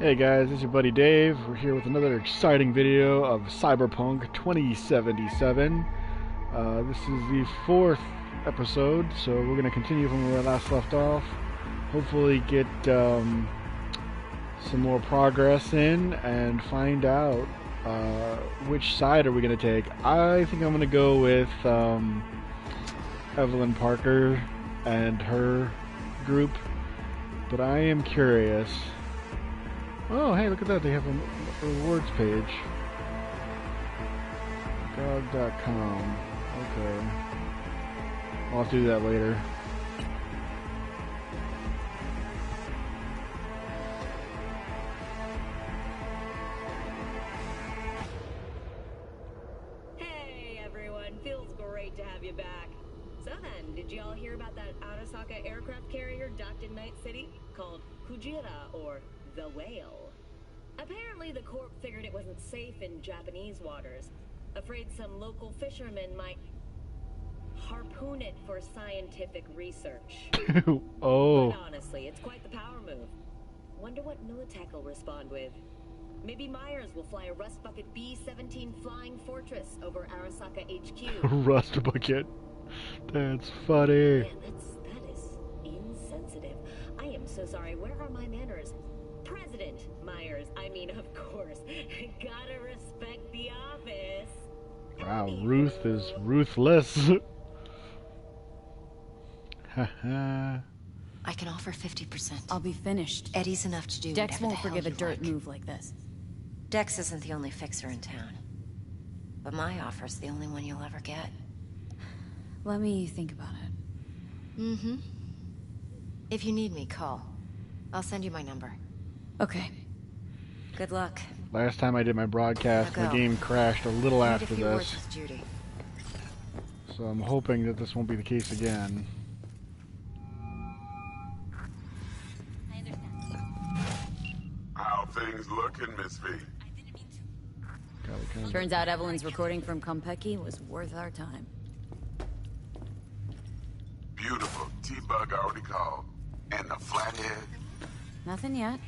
Hey guys, it's your buddy Dave. We're here with another exciting video of Cyberpunk2077. This is the fourth episode, so we're going to continue from where we last left off. Hopefully get some more progress in and find out which side are we going to take. I think I'm going to go with Evelyn Parker and her group, but I am curious. Oh, hey, look at that. They have a rewards page. GOG.com. Okay. I'll have to do that later. Hey, everyone. Feels great to have you back. So then, did y'all hear about that Arasaka aircraft carrier docked in Night City called Kujira, or the Whale? Apparently, the Corp figured it wasn't safe in Japanese waters. Afraid some local fishermen might harpoon it for scientific research. Oh. But honestly, it's quite the power move. Wonder what Militech will respond with. Maybe Myers will fly a Rust Bucket B-17 Flying Fortress over Arasaka HQ. Rust Bucket. That's funny. Man, that is insensitive. I am so sorry. Where are my manners? President Myers. I mean, of course. Gotta respect the office. Wow, Ruth is ruthless. Haha. I can offer 50%. I'll be finished. Eddie's enough to do Dex whatever won't the hell forgive a you dirt like. move like this. Dex isn't the only fixer in town. But my offer's the only one you'll ever get. Let me think about it. Mm-hmm. If you need me, call. I'll send you my number. Okay. Good luck. Last time I did my broadcast, Now the go. game crashed a little Need a after few words this. with Judy. So I'm hoping that this won't be the case again. How things looking, Miss V? Turns out Evelyn's recording from Konpeki was worth our time. Beautiful. T-Bug already called. And the flathead? Nothing yet.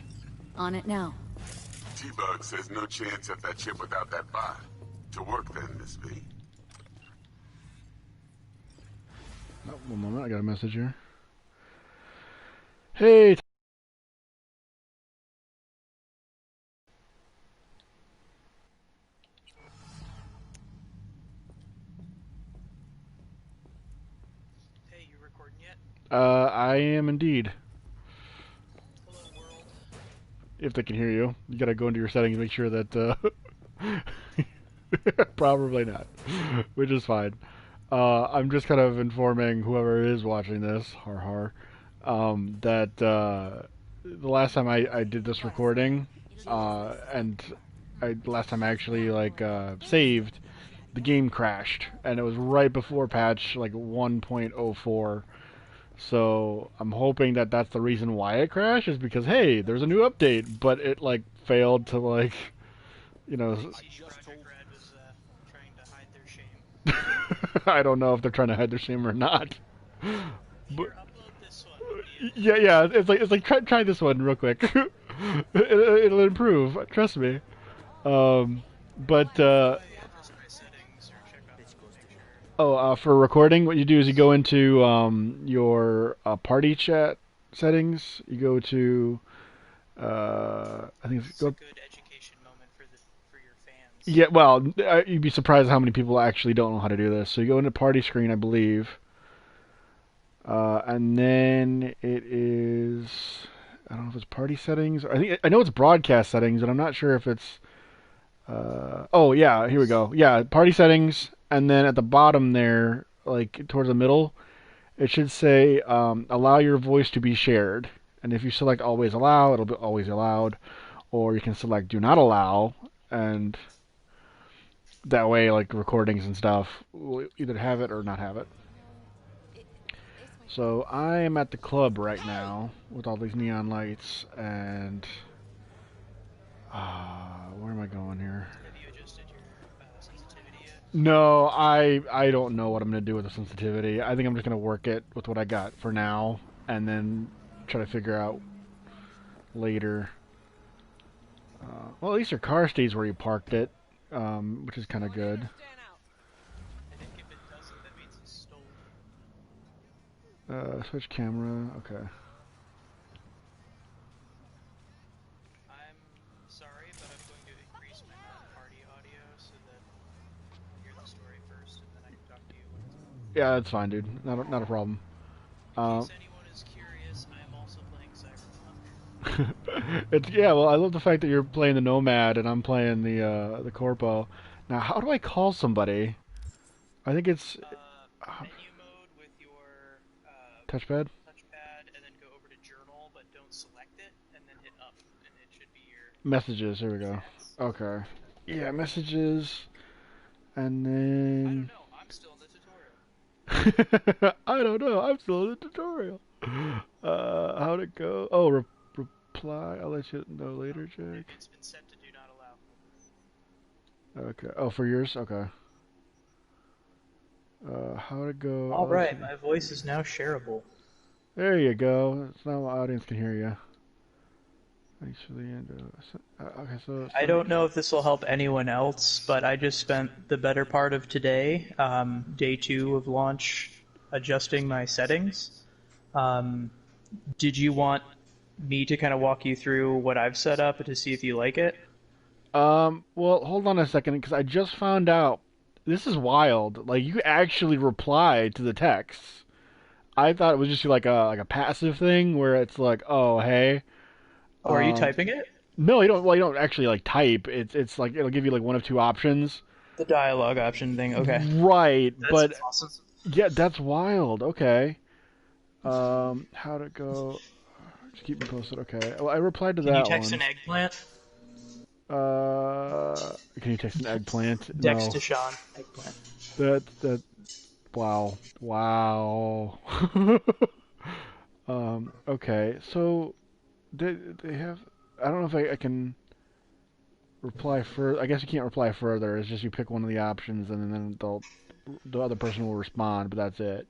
On it now. T-Bug says no chance at that ship without that bot. To work then, Miss V. Oh, one moment, I got a message here. Hey! Hey, you recording yet? I am indeed. Hello, world. If they can hear you. You gotta go into your settings and make sure that, probably not. Which is fine. I'm just kind of informing whoever is watching this, that, the last time I did this recording, and last time I actually, saved, the game crashed, and it was right before patch, 1.04. So I'm hoping that that's the reason why it crashed, is because, hey, there's a new update, but it, failed to, you know... Project Red was trying to hide their shame. I don't know if they're trying to hide their shame or not. But, Here, upload this one. yeah, it's like try this one real quick. It'll improve, trust me. But Settings or check out the picture. for recording, what you do is you go into your party chat settings. You go to I think it's It's a good education moment for your fans. yeah. Well, you'd be surprised how many people actually don't know how to do this. So you go into party screen, I believe. And then it is, I don't know if it's party settings. I know it's broadcast settings, and I'm not sure if it's. Oh yeah, here we go. Yeah, party settings, and then at the bottom there, towards the middle, it should say allow your voice to be shared. And if you select always allow, it'll be always allowed, or you can select do not allow, and that way, recordings and stuff will either have it or not have it. So I am at the club right now with all these neon lights, and where am I going here? Have you adjusted your sensitivity yet? No, I don't know what I'm gonna do with the sensitivity. I think I'm just gonna work it with what I got for now, and then try to figure out later Well, at least your car stays where you parked it, which is kind of good. I think if it doesn't, that means it's stolen. Switch camera. Okay. I'm sorry, but I'm going to increase my non-party audio so that you hear the story first, and then I can talk to you when it's over. Yeah, that's fine, dude. Not a problem. In case anyone is curious, I am also playing Cyberpunk. It's yeah. Well, I love the fact that you're playing the Nomad and I'm playing the Corpo. Now, how do I call somebody? I think it's Menu mode with your touchpad. touchpad, and then go over to Journal, but don't select it, and then hit up, and it should be your Messages. Here we go. stats. Okay. Yeah, messages, and I don't then know. I'm still in the tutorial. I don't know. I'm still in the tutorial. How'd it go? Oh, reply. I'll let you know later, Jake. It's been set to do not allow. Okay. Oh, for yours? Okay. How'd it go? All right, my voice is now shareable. There you go. It's now my audience can hear you. Thanks for the end. Okay, so I don't know if this will help anyone else, but I just spent the better part of today, day 2 of launch, adjusting my settings. Did you want me to kind of walk you through what I've set up to see if you like it? Well, hold on a second, because I just found out this is wild. Like, you actually reply to the texts. I thought it was just like a passive thing where it's like, oh hey. Or are you typing it? No, you don't. Well, you don't actually like type. It's like it'll give you like one of two options. The dialogue option thing. Okay. Right, That's but awesome. yeah, that's wild. Okay. How'd it go? Just keep me posted. Okay. Well, I replied to Can that you text one. an eggplant? Can you text an eggplant? Dex No. to Sean. Eggplant. That. Wow. Okay. So, they have. I don't know if I can reply further. I guess you can't reply further. It's just you pick one of the options and then the other person will respond, but that's it.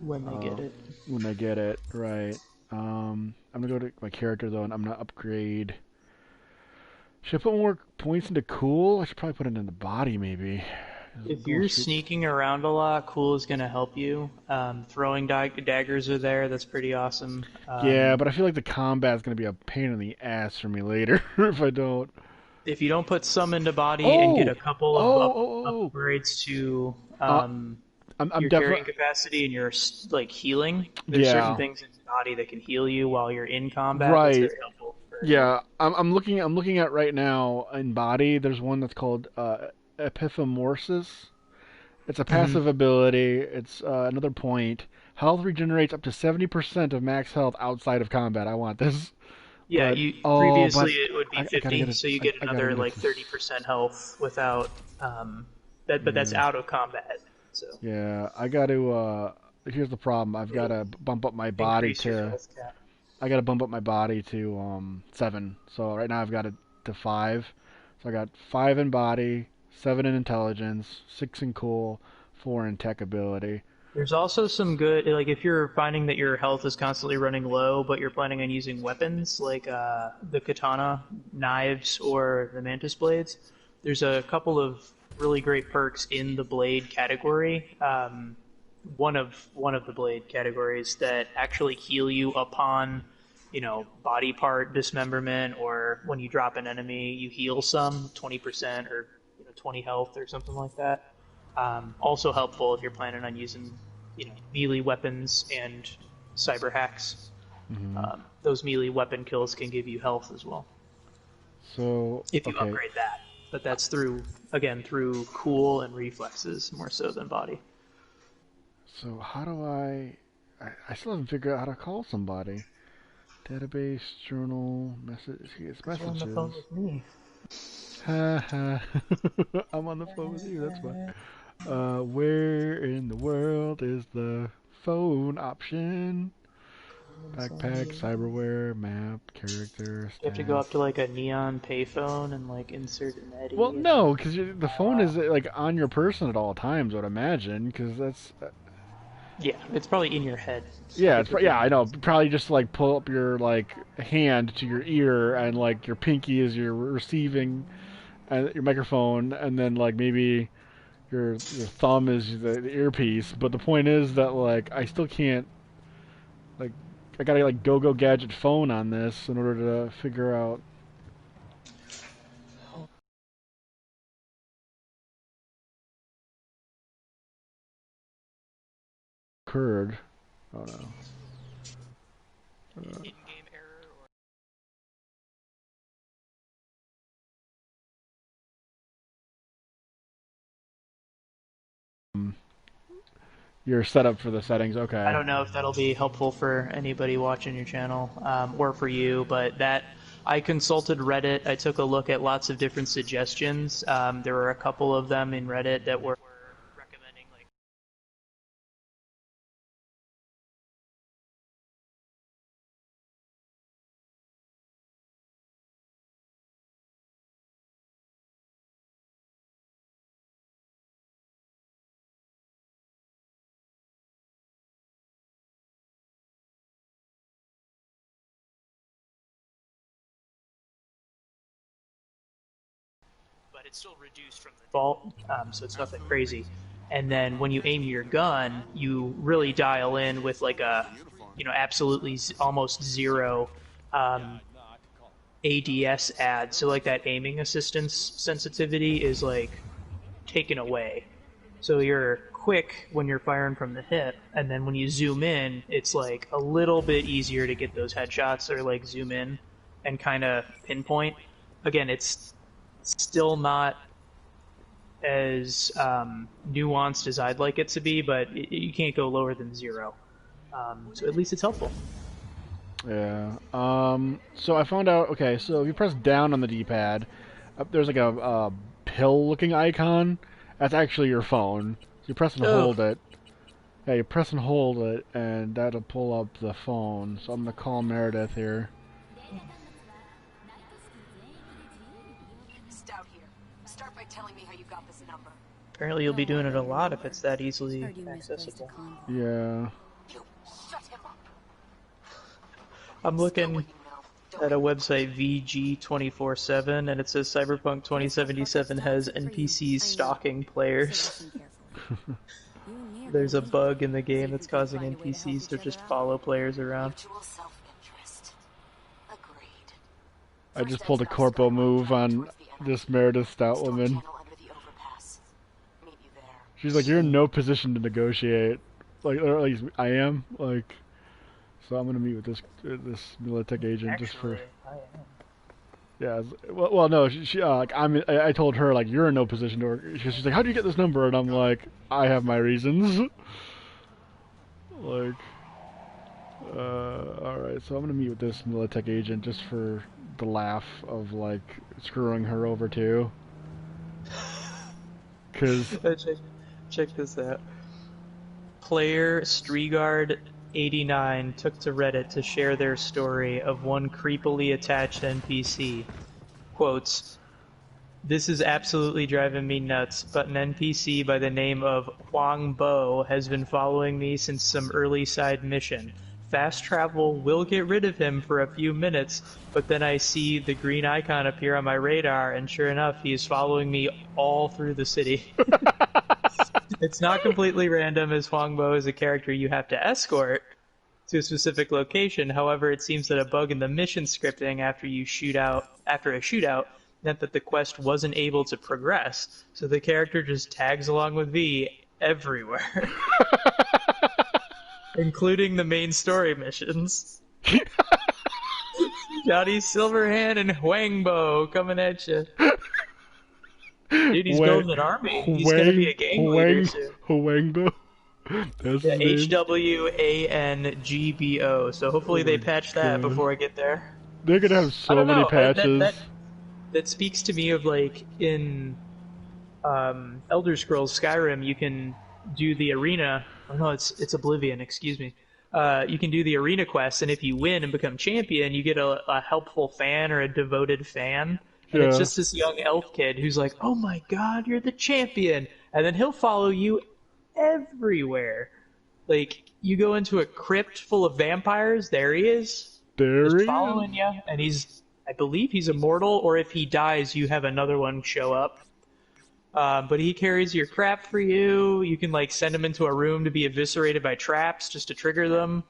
When they get it. When they get it, right. I'm gonna go to my character though, and I'm gonna upgrade. Should I put more points into cool? I should probably put it into body, maybe. If you're sneaking around a lot, cool is going to help you. Throwing daggers are there. That's pretty awesome. Yeah, but I feel like the combat's gonna be a pain in the ass for me later if I don't. If you don't put some into body and get a couple of upgrades to I'm your carrying capacity and your like healing, there's certain things in body that can heal you while you're in combat. Right. That's very helpful. Yeah, I'm looking at right now in body. There's one that's called Epiphamorsis. It's a passive ability. It's another point. Health regenerates up to 70% of max health outside of combat. I want this. Yeah, But, previously it would be 50, so so you get another like 30% health without that. But that's out of combat. So yeah, I got to. Here's the problem. I've got to bump up my body increase your to. health cap. I got to bump up my body to 7. So right now I've got it to 5. So I got 5 in body, 7 in intelligence, 6 in cool, 4 in tech ability. There's also some good, like if you're finding that your health is constantly running low, but you're planning on using weapons like the katana, knives, or the mantis blades, there's a couple of really great perks in the blade category. One of the blade categories that actually heal you upon, body part dismemberment, or when you drop an enemy, you heal some 20% or 20 health or something like that. Also helpful if you're planning on using, melee weapons and cyber hacks. Those melee weapon kills can give you health as well. So if you upgrade that, but that's through cool and reflexes more so than body. So how do I still haven't figured out how to call somebody. Database, journal, messages. You're on the phone with me. I'm on the phone with you, that's fine. Where in the world is the phone option? Backpack, cyberware, map, character, stats. You have to go up to like a neon payphone and like insert an Eddie. Well, no, because the phone is like on your person at all times, I would imagine, because that's... Yeah, it's probably in your head. Yeah, yeah, I know. Probably just like pull up your like hand to your ear, and like your pinky is your receiving, and your microphone, and then like maybe your thumb is the earpiece. But the point is that like I still can't like I gotta like go gadget phone on this in order to figure out. Occurred. Oh no. In-game error or You're set up for the settings. Okay. I don't know if that'll be helpful for anybody watching your channel, or for you, but I consulted Reddit. I took a look at lots of different suggestions. There were a couple of them in Reddit that were recommending like but it's still reduced from the default, so it's nothing crazy. And then when you aim your gun, you really dial in with like a, absolutely almost zero ADS ad. So like that aiming assistance sensitivity is like taken away. So you're quick when you're firing from the hip, and then when you zoom in, it's like a little bit easier to get those headshots or like zoom in and kind of pinpoint. Again, it's still not as nuanced as I'd like it to be, but you can't go lower than 0. So at least it's helpful. Yeah. So I found out. Okay. So if you press down on the D-pad, there's like a pill-looking icon. That's actually your phone. So you press and hold it. Yeah, you press and hold it, and that'll pull up the phone. So I'm gonna call Meredith here. Stout here. Start by telling me how you got this number. Apparently you'll be doing it a lot if it's that easily accessible. Yeah. Shut him up. I'm looking at a website, VG247, and it says Cyberpunk2077 has NPCs stalking players. There's a bug in the game that's causing NPCs to just follow players around. I just pulled a corpo move on this Meredith Stout woman. She's like, you're in no position to negotiate. Like, or at least I am. Like, so I'm gonna meet with this Militech agent. Actually, just for. I am. Yeah. Well, no. She like I told her like you're in no position to work. She's like, how do you get this number? And I'm like, I have my reasons. Like, all right. So I'm gonna meet with this Militech agent just for the laugh of like screwing her over too. Cause check this out. Player Strigard89 took to Reddit to share their story of one creepily attached NPC. Quotes, "This is absolutely driving me nuts, but an NPC by the name of Huang Bo has been following me since some early side mission. Fast travel will get rid of him for a few minutes, but then I see the green icon appear on my radar, and sure enough, he is following me all through the city." It's not completely random, as Huang Bo is a character you have to escort to a specific location. However, it seems that a bug in the mission scripting after a shootout meant that the quest wasn't able to progress, so the character just tags along with V everywhere. Including the main story missions. Johnny Silverhand and Huang Bo coming at you. Dude, he's building an army. He's gonna be a gang leader soon. Huangbo. That's Yeah, his name. HWANGBO. So hopefully they patch that before I get there. They're gonna have so many patches. That speaks to me of like in Elder Scrolls Skyrim, you can do the arena. Oh no, it's Oblivion. Excuse me. You can do the arena quest, and if you win and become champion, you get a helpful fan or a devoted fan. And it's just this young elf kid who's like, "Oh my god, you're the champion!" And then he'll follow you everywhere. Like, you go into a crypt full of vampires, there he is. There Just he following is. you, and I believe he's immortal, or if he dies, you have another one show up. But he carries your crap for you. You can like send him into a room to be eviscerated by traps just to trigger them.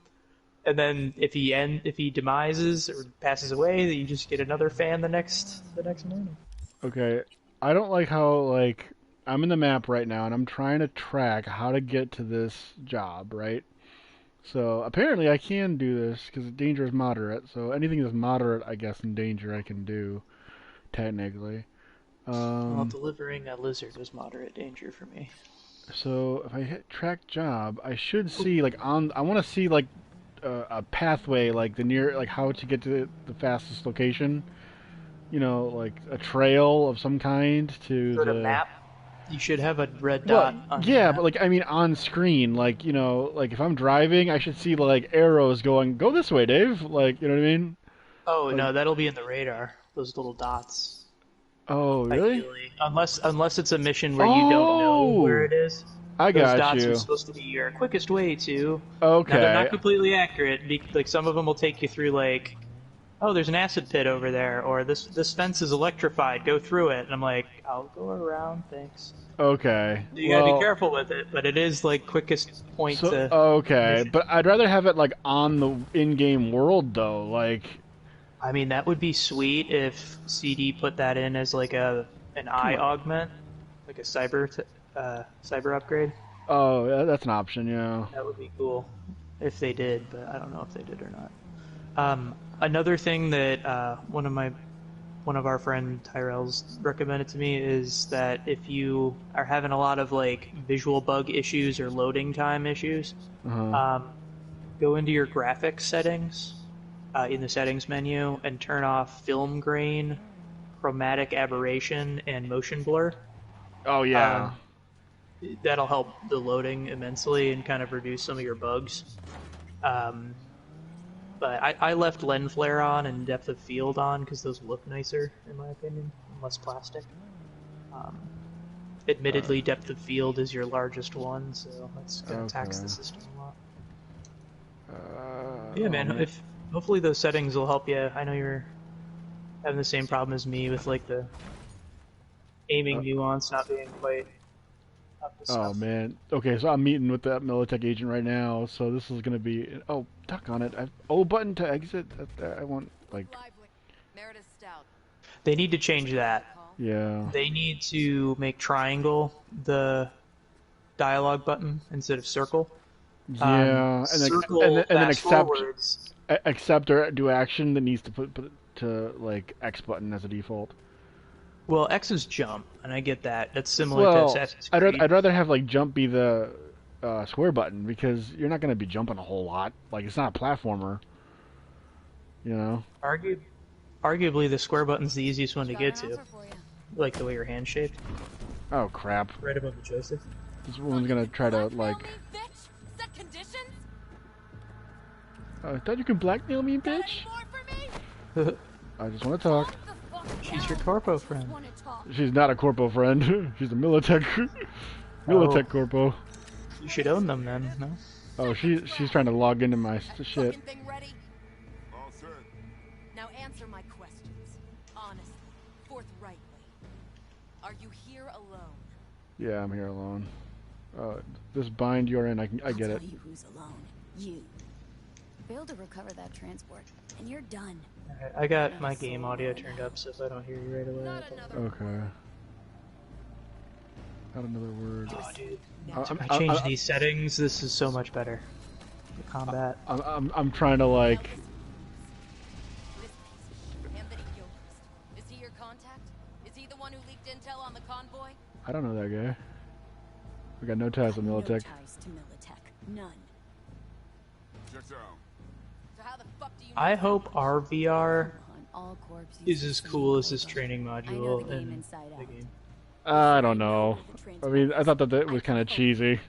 And then if he demises or passes away, you just get another fan the next morning. Okay, I don't like how, like, I'm in the map right now and I'm trying to track how to get to this job, right? So apparently I can do this because danger is moderate. So anything that's moderate, I guess, in danger I can do, technically. Well, delivering a lizard was moderate danger for me. So if I hit track job, I should see like I want to see like a pathway, like like how to get to the fastest location. You know, like a trail of some kind to Go to the map. You should have a red Well, dot on your yeah, map. but like I mean on screen, like like if I'm driving, I should see like arrows going, go this way, Dave. Like you know what I mean? Oh Like, no, that'll be in the radar. Those little dots. oh really? Ideally, unless it's a mission where you don't know where it is. I Those got dots you. are supposed to be your quickest way to. Okay. Now they're not completely accurate. Like some of them will take you through like, oh, there's an acid pit over there, or this fence is electrified. Go through it. And I'm like, I'll go around. Thanks. Okay. You gotta be careful with it, but it is like quickest point So to. okay, mission. but I'd rather have it like on the in-game world though. Like, I mean, that would be sweet if CD put that in as like an eye augment, like a cyber upgrade. oh, yeah, that's an option, yeah. That would be cool if they did, but I don't know if they did or not. Another thing that one of our friend Tyrell's recommended to me is that if you are having a lot of like visual bug issues or loading time issues, go into your graphics settings in the settings menu and turn off film grain, chromatic aberration, and motion blur. Oh yeah. That'll help the loading immensely and kind of reduce some of your bugs. But I left lens flare on and depth of field on because those look nicer, in my opinion, and less plastic. Admittedly, depth of field is your largest one, so that's going to tax the system a lot. Yeah, man, hopefully those settings will help you. I know you're having the same problem as me with like the aiming nuance not being quite up to Oh snuff. man. Okay, so I'm meeting with that Militech agent right now. So this is gonna be. Oh, duck on it. O button to exit. I want like. Meredith Stout. They need to change that. Yeah. They need to make triangle the dialogue button instead of circle. Yeah, Circle and then fast accept forwards. accept or do action that needs to put it to like X button as a default. Well, X is jump, and I get that. That's similar to Well, Assassin's Creed. I'd rather have like jump be the square button because you're not gonna be jumping a whole lot. Like it's not a platformer. You know. Arguably, the square button's the easiest one to get to. Like the way your hand's shaped. Oh crap! Right above the joystick. This woman's gonna try to like. Set conditions? I thought you could blackmail me, bitch. I just want to talk. She's your corpo friend. She's not a corpo friend. She's a Militech. Militech corpo. You should own them then, no? Oh, she's trying to log into my shit. Fucking thing ready? All set. Now answer my questions. Honestly, forthrightly. Are you here alone? Yeah, I'm here alone. This bind you're in, I get it. I'll tell you who's alone. You. Fail to recover that transport, and you're done. I got my game audio turned up, so if I don't hear you right away. Okay. Not another word. Oh, dude. I I changed these settings. This is so much better. The combat. I'm trying to like. This piece, Anthony Gilchrist. Is he your contact? Is he the one who leaked intel on the convoy? I don't know that guy. We got no ties to No Militech. ties to Militech. None. Checks out. So how the fuck do you I hope our VR On all corps is as cool as this training I know module the game in inside the out. game. I don't know. I mean, I thought that was kind of cheesy.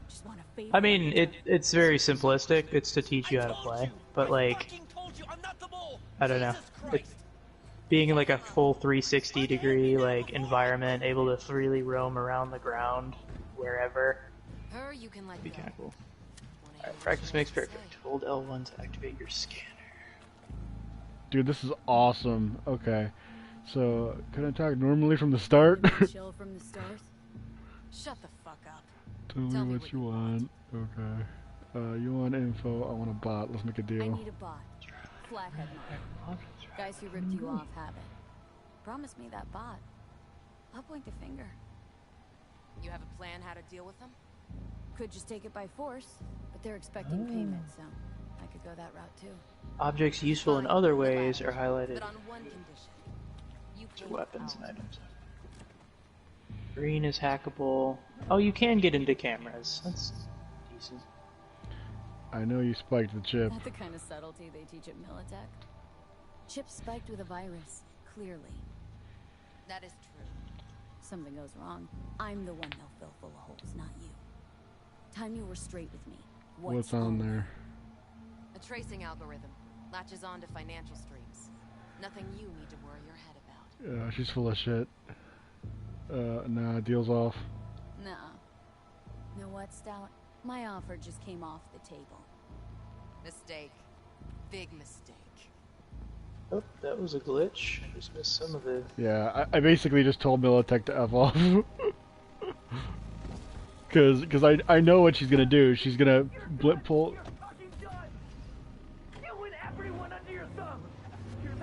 Just wanna favor I mean, it's very simplistic. It's to teach you how to play, but like, I don't know. Being like a full 360 degree like environment, able to freely roam around the ground wherever, Her, you can let would be go. kind of cool. Wanna Alright, practice makes perfect. Hold L1 to activate your scanner. Dude, this is awesome. Okay. So, can I talk normally from the start? Chill from the start. Shut the fuck up. Tell me what you want. Okay. You want info, I want a bot. Let's make a I deal. need a bot. Flathead model. Guys who ripped you off have it. Promise me that bot. I'll point the finger. You have a plan how to deal with them? Could just take it by force, but they're expecting payment, so I could go that route too. Objects useful in other ways are highlighted. But on one condition. You So pay weapons out. and items. Green is hackable. Oh, you can get into cameras. That's decent. I know you spiked the chip. Not the kind of subtlety they teach at Militech. Chip spiked with a virus, clearly. That is true. Something goes wrong, I'm the one they'll fill full of holes, not you. Time you were straight with me. What's on there? A tracing algorithm latches on to financial streams. Nothing you need to worry your head about. She's full of shit. Nah, deal's off. Nah. Know what, Stout? My offer just came off the table. Mistake. Big mistake. Oh, that was a glitch. I just missed some of it. Yeah, I basically just told Militech to F off. Cause I know what she's gonna do. She's gonna pull.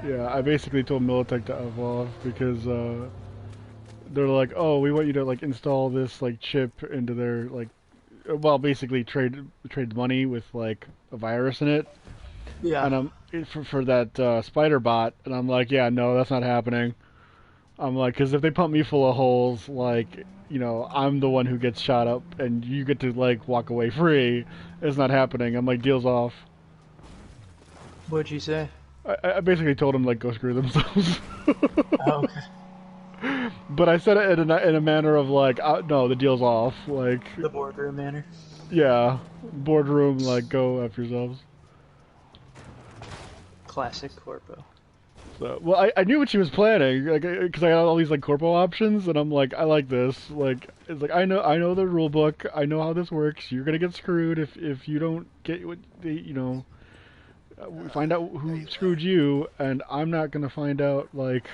Yeah, I basically told Militech to F off because they're like, oh, we want you to like install this like chip into their like, well, basically trade money with like a virus in it. Yeah. And for that spider bot, and I'm like, yeah, no, that's not happening. I'm like, because if they pump me full of holes, like, you know, I'm the one who gets shot up, and you get to like walk away free. It's not happening. I'm like, deal's off. What'd you say? I basically told them like go screw themselves. Oh, okay. But I said it in a manner of like, no, the deal's off. Like, The boardroom manner. yeah, boardroom, like, go F yourselves. Classic corpo. So, well, I knew what she was planning, like, because I had all these like corpo options, and I'm like, I like this. Like, it's like I know the rule book. I know how this works. You're gonna get screwed if you don't get what the, you know. We find out who screwed you, and I'm not gonna find out like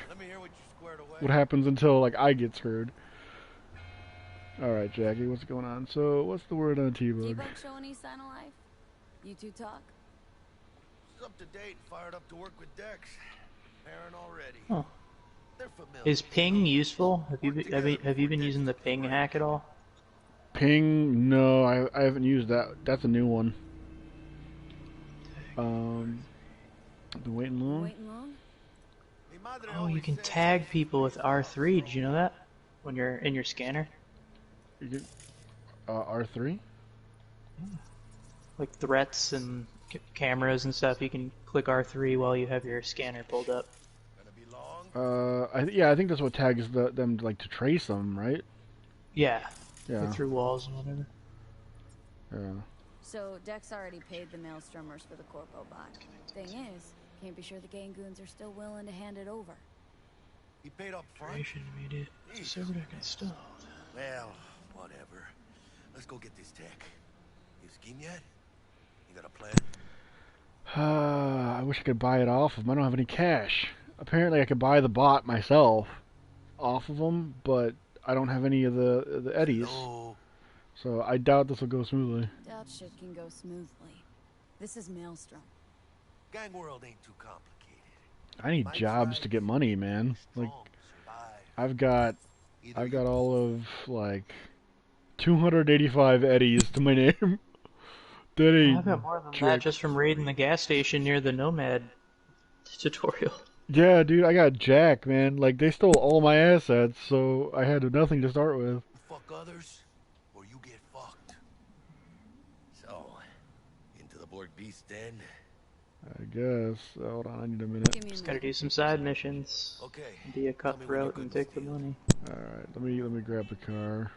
what happens until like I get screwed. All right, Jackie, what's going on? So, what's the word on T-Bug? T-Bug show any sign of life? You two talk? She's up to date, fired up to work with Dex. Pairing already. Huh. They're familiar. Is ping useful? Have you been using the ping hack at all? Ping? No, I haven't used that. That's a new one. Been waiting long? Waiting long? Oh, you can tag people with R3. Did you know that? When you're in your scanner? You get, R3? Like threats and cameras and stuff, you can click R3 while you have your scanner pulled up. I think that's what tags them like to trace them, right? Yeah. Yeah. Like through walls and whatever. Yeah. So, Dex already paid the maelstromers for the corpo bot. Thing is, can't be sure the gang goons are still willing to hand it over. He paid up front? Creation immediate. Server deck installed. Well, whatever. Let's go get this tech. You scheme yet? You got a plan? I wish I could buy it off of them. I don't have any cash. Apparently I could buy the bot myself off of them, but I don't have any of the eddies. No. So I doubt this will go smoothly. Doubt shit can go smoothly. This is Maelstrom. Gang world ain't too complicated. I need jobs to get money, man. Like, I've got all of like 285 eddies to my name. That ain't I've got more than jack. that just from raiding the gas station near the Nomad tutorial. Yeah, dude, I got jack, man. Like, they stole all my assets, so I had nothing to start with. Fuck others, or you get fucked. So, into the Borg Beast Den. I guess. Hold on, I need a minute. Give me a Just gotta minute. do some side missions. Okay. Be a Tell me when you're cutthroat good, and take the Steve. money. Alright, let me grab the car.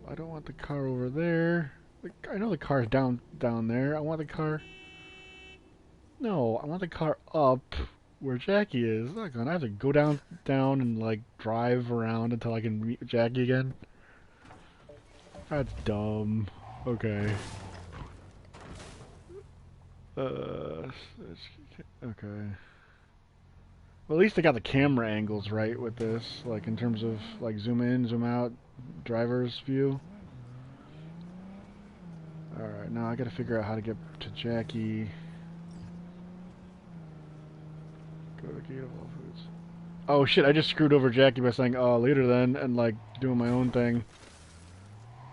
I don't want the car over there. I know the car's down there. I want the car. No, I want the car up where Jackie is. I'm not gonna have to go down and like drive around until I can meet Jackie again. That's dumb. Okay. Okay. Well, at least they got the camera angles right with this, like in terms of like zoom in, zoom out, driver's view. Alright, now I gotta figure out how to get to Jackie. Go to Gate of All Foods. Oh shit, I just screwed over Jackie by saying, oh, later then, and like doing my own thing.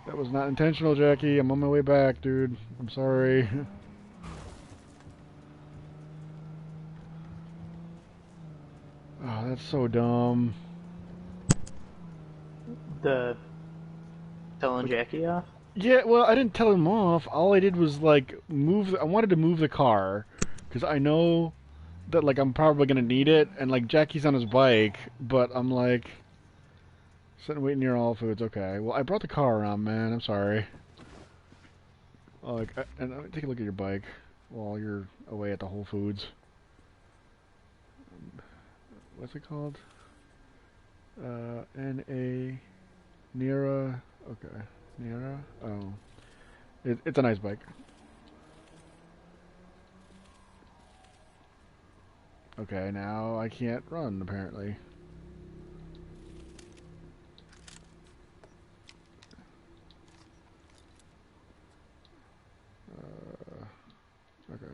That was not intentional, Jackie. I'm on my way back, dude. I'm sorry. Oh, that's so dumb. The telling Jackie off? Yeah, well, I didn't tell him off. All I did was, like, move... I wanted to move the car, because I know that, like, I'm probably going to need it, and, like, Jackie's on his bike, but I'm, like... Sitting waiting near All Foods. Okay, well, I brought the car around, man. I'm sorry. Like, and take a look at your bike while you're away at the Whole Foods. What's it called? N-A... Nira... Okay. Nira? Oh. It's a nice bike. Okay, now I can't run, apparently. Okay.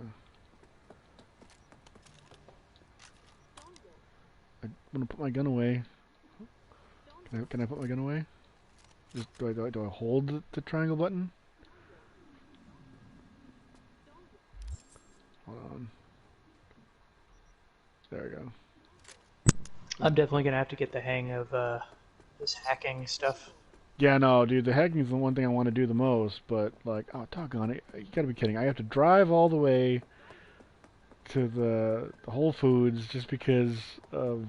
I'm gonna put my gun away. Can I put my gun away? Just, do I hold the triangle button? Hold on. There we go. I'm definitely gonna have to get the hang of this hacking stuff. Yeah, no, dude, the hacking is the one thing I want to do the most, but, like, oh, doggone it, you gotta be kidding. I have to drive all the way to the Whole Foods just because of,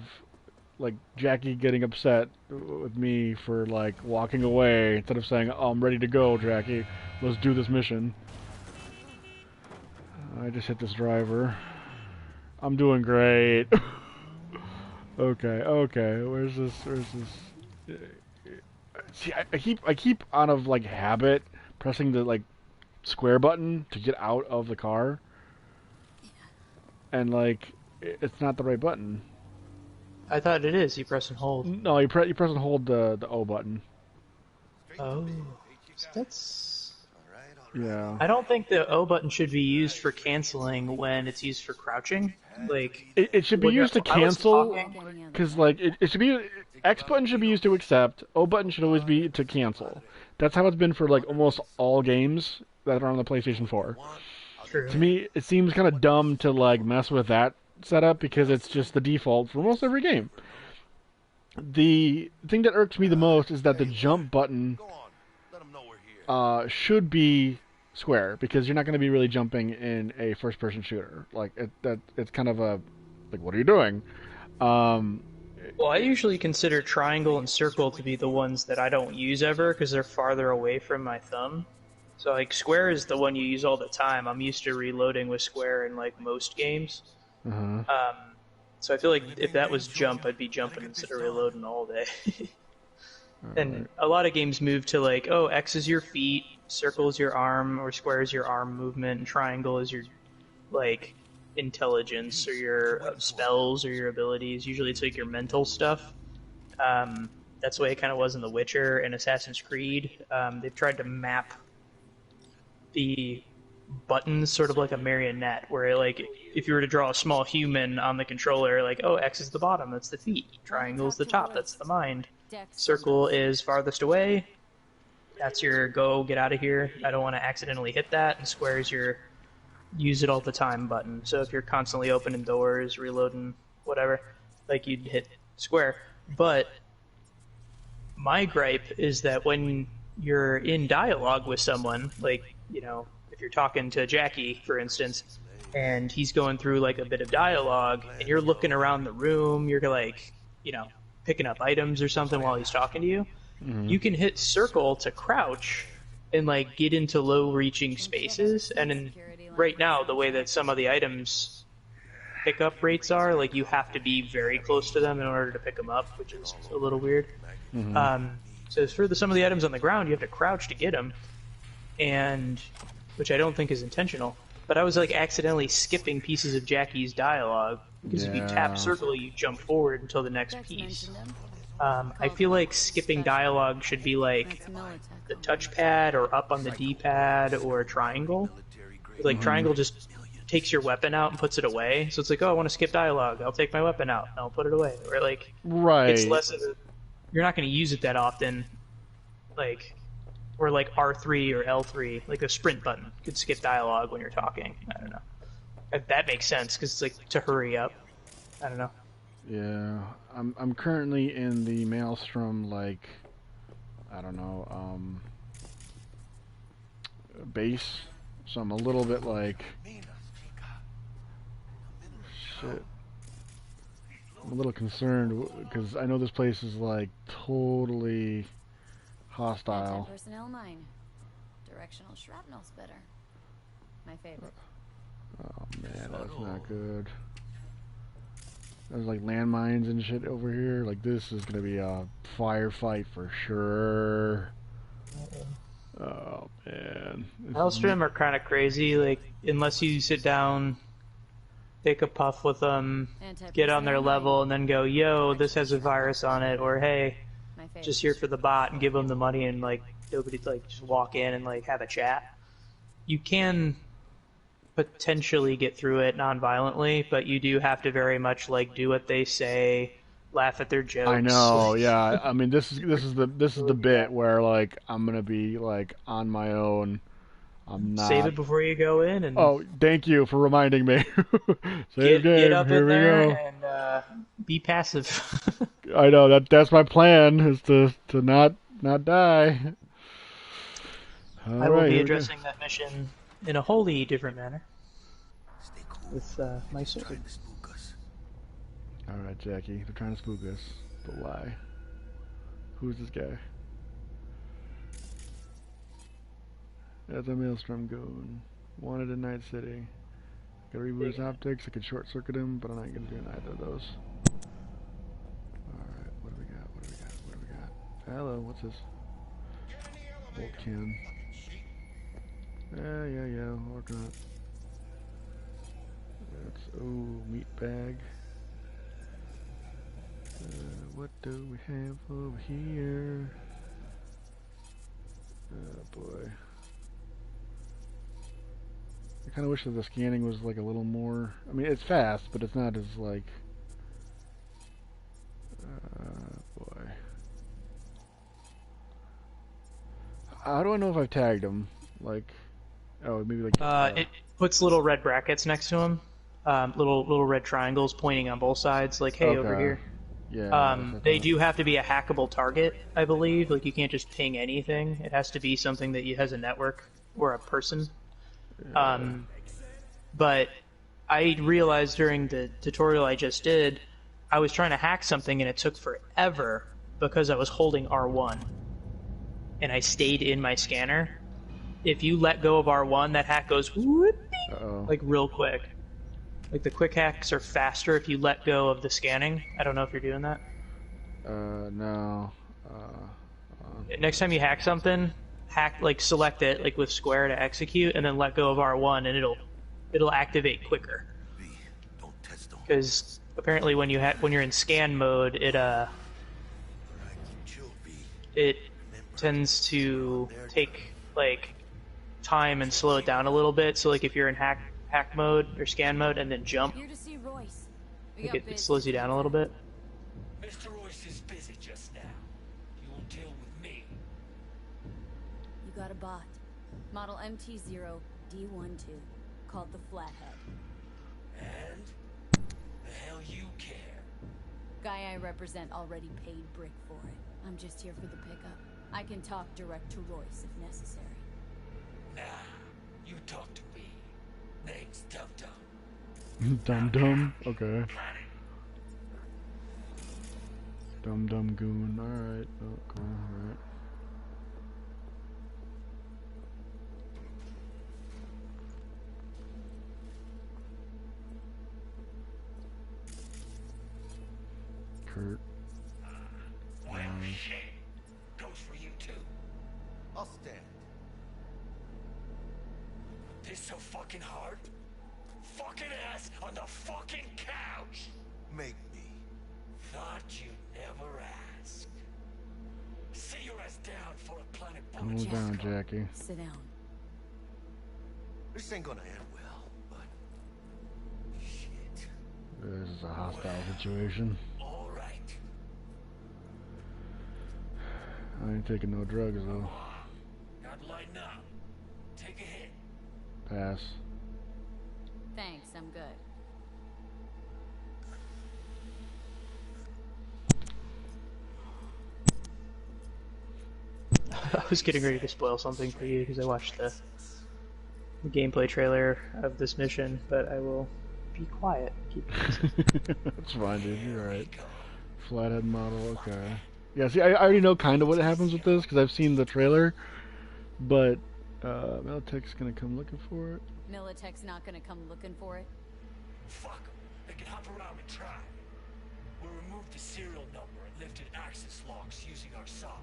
like, Jackie getting upset with me for, like, walking away instead of saying, oh, I'm ready to go, Jackie, let's do this mission. I just hit this driver. I'm doing great. Okay, where's this, see, I keep out of, like, habit pressing the, like, square button to get out of the car. And, like, it's not the right button. I thought it is. You press and hold. No, you press and hold the O button. Oh, that's... Yeah. I don't think the O button should be used for canceling when it's used for crouching. Like, it should be used to cancel, because, like, it should be... X button should be used to accept. O button should always be to cancel. That's how it's been for, like, almost all games that are on the PlayStation 4. True. To me, it seems kind of dumb to, like, mess with that setup because it's just the default for almost every game. The thing that irks me the most is that the jump button should be square, because you're not going to be really jumping in a first-person shooter. Like, it's kind of a, like, what are you doing? Well, I usually consider triangle and circle to be the ones that I don't use ever because they're farther away from my thumb. So, like, square is the one you use all the time. I'm used to reloading with square in, like, most games. So I feel like if that was jump, I'd be jumping instead of reloading all day. And a lot of games move to, like, oh, X is your feet, circle is your arm, or square is your arm movement, and triangle is your, like, intelligence, or your spells, or your abilities. Usually it's, like, your mental stuff. That's the way it kind of was in The Witcher and Assassin's Creed. They've tried to map the buttons sort of like a marionette, where, like, if you were to draw a small human on the controller, like, oh, X is the bottom, that's the feet. Triangle is the top, that's the mind. Circle is farthest away, that's your go, get out of here, I don't want to accidentally hit that. And square is your use it all the time button. So if you're constantly opening doors, reloading, whatever, like, you'd hit square. But my gripe is that when you're in dialogue with someone, like, you know, if you're talking to Jackie, for instance, and he's going through, like, a bit of dialogue, and you're looking around the room, you're, like, you know, picking up items or something while he's talking to you, you can hit circle to crouch and, like, get into low-reaching spaces. And right now, the way that some of the items pickup rates are, like, you have to be very close to them in order to pick them up, which is a little weird. So for some of the items on the ground, you have to crouch to get them, and which I don't think is intentional. But I was like accidentally skipping pieces of Jackie's dialogue because if you tap circle, you jump forward until the next piece. I feel like skipping dialogue should be like the touchpad or up on the D-pad or triangle. Like triangle just takes your weapon out and puts it away. So it's like, oh, I want to skip dialogue. I'll take my weapon out and I'll put it away. Or like, it's less of a, you're not going to use it that often. Like, or like R3 or L3, like a sprint button could skip dialogue when you're talking. I don't know. If that makes sense because it's like to hurry up. I don't know. Yeah, I'm currently in the Maelstrom, like, I don't know, base, so I'm a little bit like, shit, I'm a little concerned, because I know this place is, like, totally hostile. Personnel mine. Directional shrapnel's better. My favorite. Oh man, that's not good. There's like landmines and shit over here. Like this is gonna be a firefight for sure. Oh man. Maelstrom are kind of crazy. Like unless you sit down, take a puff with them, get on their level, and then go, "Yo, this has a virus on it," or "Hey, just here for the bot," and give them the money and like nobody like just walk in and like have a chat. You can potentially get through it non-violently, but you do have to very much like do what they say, laugh at their jokes. I know, yeah. I mean, this is the bit where like I'm gonna be like on my own. I'm not. Save it before you go in. And oh, thank you for reminding me. Save get game. up Here in we there go. and be passive. I know that's my plan is to not die. I will be addressing that mission in a wholly different manner with my sword. Alright, Jackie, they're trying to spook us, but why? Who's this guy? That's a Maelstrom goon. Wanted in Night City. Gotta reboot his optics, I could short circuit him, but I'm not gonna do neither of those. Alright, what do we got? What do we got? What do we got? Hello, what's this? Bolt can. Yeah, working on it. That's, oh, meat bag. What do we have over here? Oh boy. I kind of wish that the scanning was like a little more. I mean, it's fast, but it's not as like. Boy. How do I know if I've tagged them? Like, oh, maybe like. It puts little red brackets next to them, little red triangles pointing on both sides, like, hey, over here. Yeah. They do have to be a hackable target, I believe. Like, you can't just ping anything. It has to be something that has a network or a person. But I realized during the tutorial I just did, I was trying to hack something and it took forever because I was holding R1. And I stayed in my scanner. If you let go of R1, that hack goes whoop, like real quick. Like the quick hacks are faster if you let go of the scanning. I don't know if you're doing that. No. Next time you hack something, select it like with square to execute, and then let go of R1, and it'll activate quicker. Because apparently when you're in scan mode, it tends to take like time and slow it down a little bit. So like if you're in hack mode or scan mode and then jump, Here to see Royce. like it slows you down a little bit. Mr. Royce is busy just now. You will deal with me. You got a bot. Model MT0D12, called the Flathead. And the hell you care? Guy I represent already paid Brick for it. I'm just here for the pickup. I can talk direct to Royce if necessary. Nah, you talk to me. Name's Dum Dum. Dum Dum? Okay. Dum Dum Goon. Alright. Oh, cool. Alright. Kurt. Well, shit. Goes I'll stand. This so fucking hard? Fucking ass on the fucking couch! Make me. Thought you'd never ask. Sit your ass down for a planet Calm down, Jackie. Sit down. This ain't gonna end well, but... Shit. This is a hostile situation. Alright. I ain't taking no drugs, though. Gotta lighten up. Take a hit. Pass. Thanks, I'm good. I was getting ready to spoil something for you because I watched the gameplay trailer of this mission, but I will be quiet. Keep That's fine, dude. You're alright. Flathead model, okay. Yeah, see, I already know kind of what happens with this because I've seen the trailer, but Militech's gonna come looking for it. Militech's not gonna come looking for it. Fuck 'em. They can hop around and try. We'll remove the serial number and lifted access locks using our soft.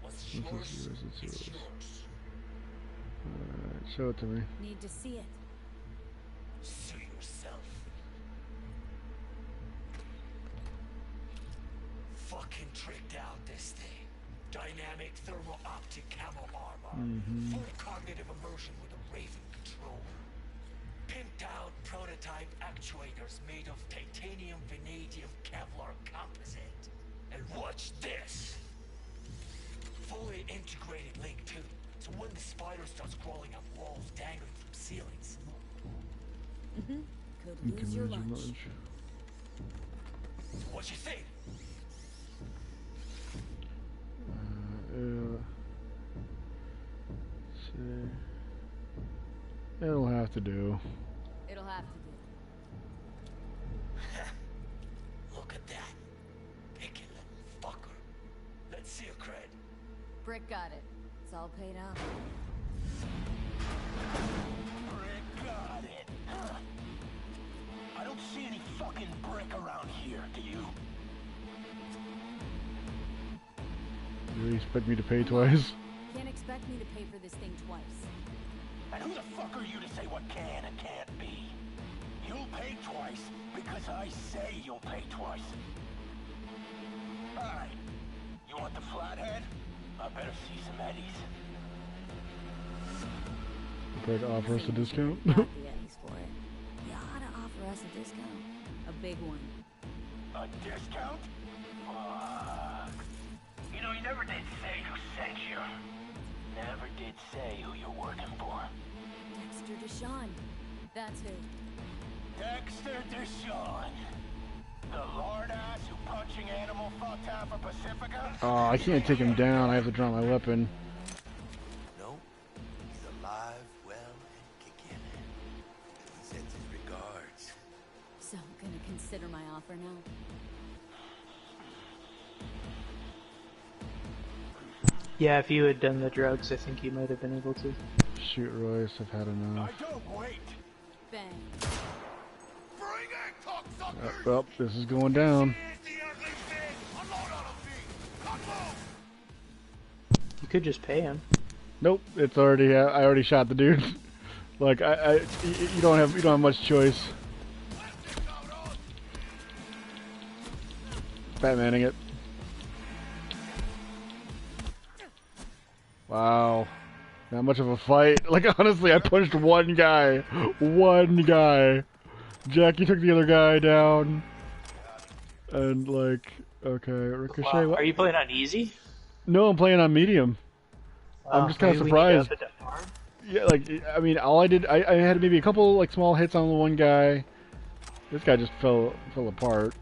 What's yours, it's yours. Alright, show it to me. Need to see it. Sue yourself. Fucking tricked out this thing. Dynamic thermal optic camo armor. Full cognitive immersion with a Raven control. Pimped out prototype actuators made of titanium vanadium Kevlar composite. And watch this. Fully integrated link too. So when the spider starts crawling up walls dangling from ceilings. Could You lose can your lose your lunch. lunch. What you think? See. It'll have to do. It'll have to do. Look at that. Picky little fucker. Let's see your cred. Brick got it. It's all paid off. Brick got it. I don't see any fucking brick around here, do you? You expect me to pay twice? Can't expect me to pay for this thing twice. And who the fuck are you to say what can and can't be? You'll pay twice because I say you'll pay twice. Alright. You want the flathead? I better see some eddies. Prepared to offer us a discount? Got the Eddies for it. You ought to offer us a discount. A big one. A discount? Fuck. You know, you never did say who sent you. Never did say who you're working for. Dexter Deshawn. That's who. Dexter Deshawn. The lord ass who punching animal fucked half of Pacifica? Oh, I can't take him down. I have to draw my weapon. No, he's alive, well, and kicking. He sends his regards. So, gonna consider my offer now? Yeah, if you had done the drugs, I think you might have been able to. Shoot, Royce. I've had enough. I don't wait. Bang. Bring it, cocksuckers! Well, this is going down. You could just pay him. Nope, it's already. I already shot the dude. Like you don't have much choice. Batmaning it. Wow, not much of a fight. Like honestly, I punched one guy. One guy. Jackie took the other guy down. And like, okay, Ricochet. Wow. Are you playing on easy? No, I'm playing on medium. I'm just kind of surprised. Yeah, like, I mean, all I did, I had maybe a couple, like, small hits on the one guy. This guy just fell apart.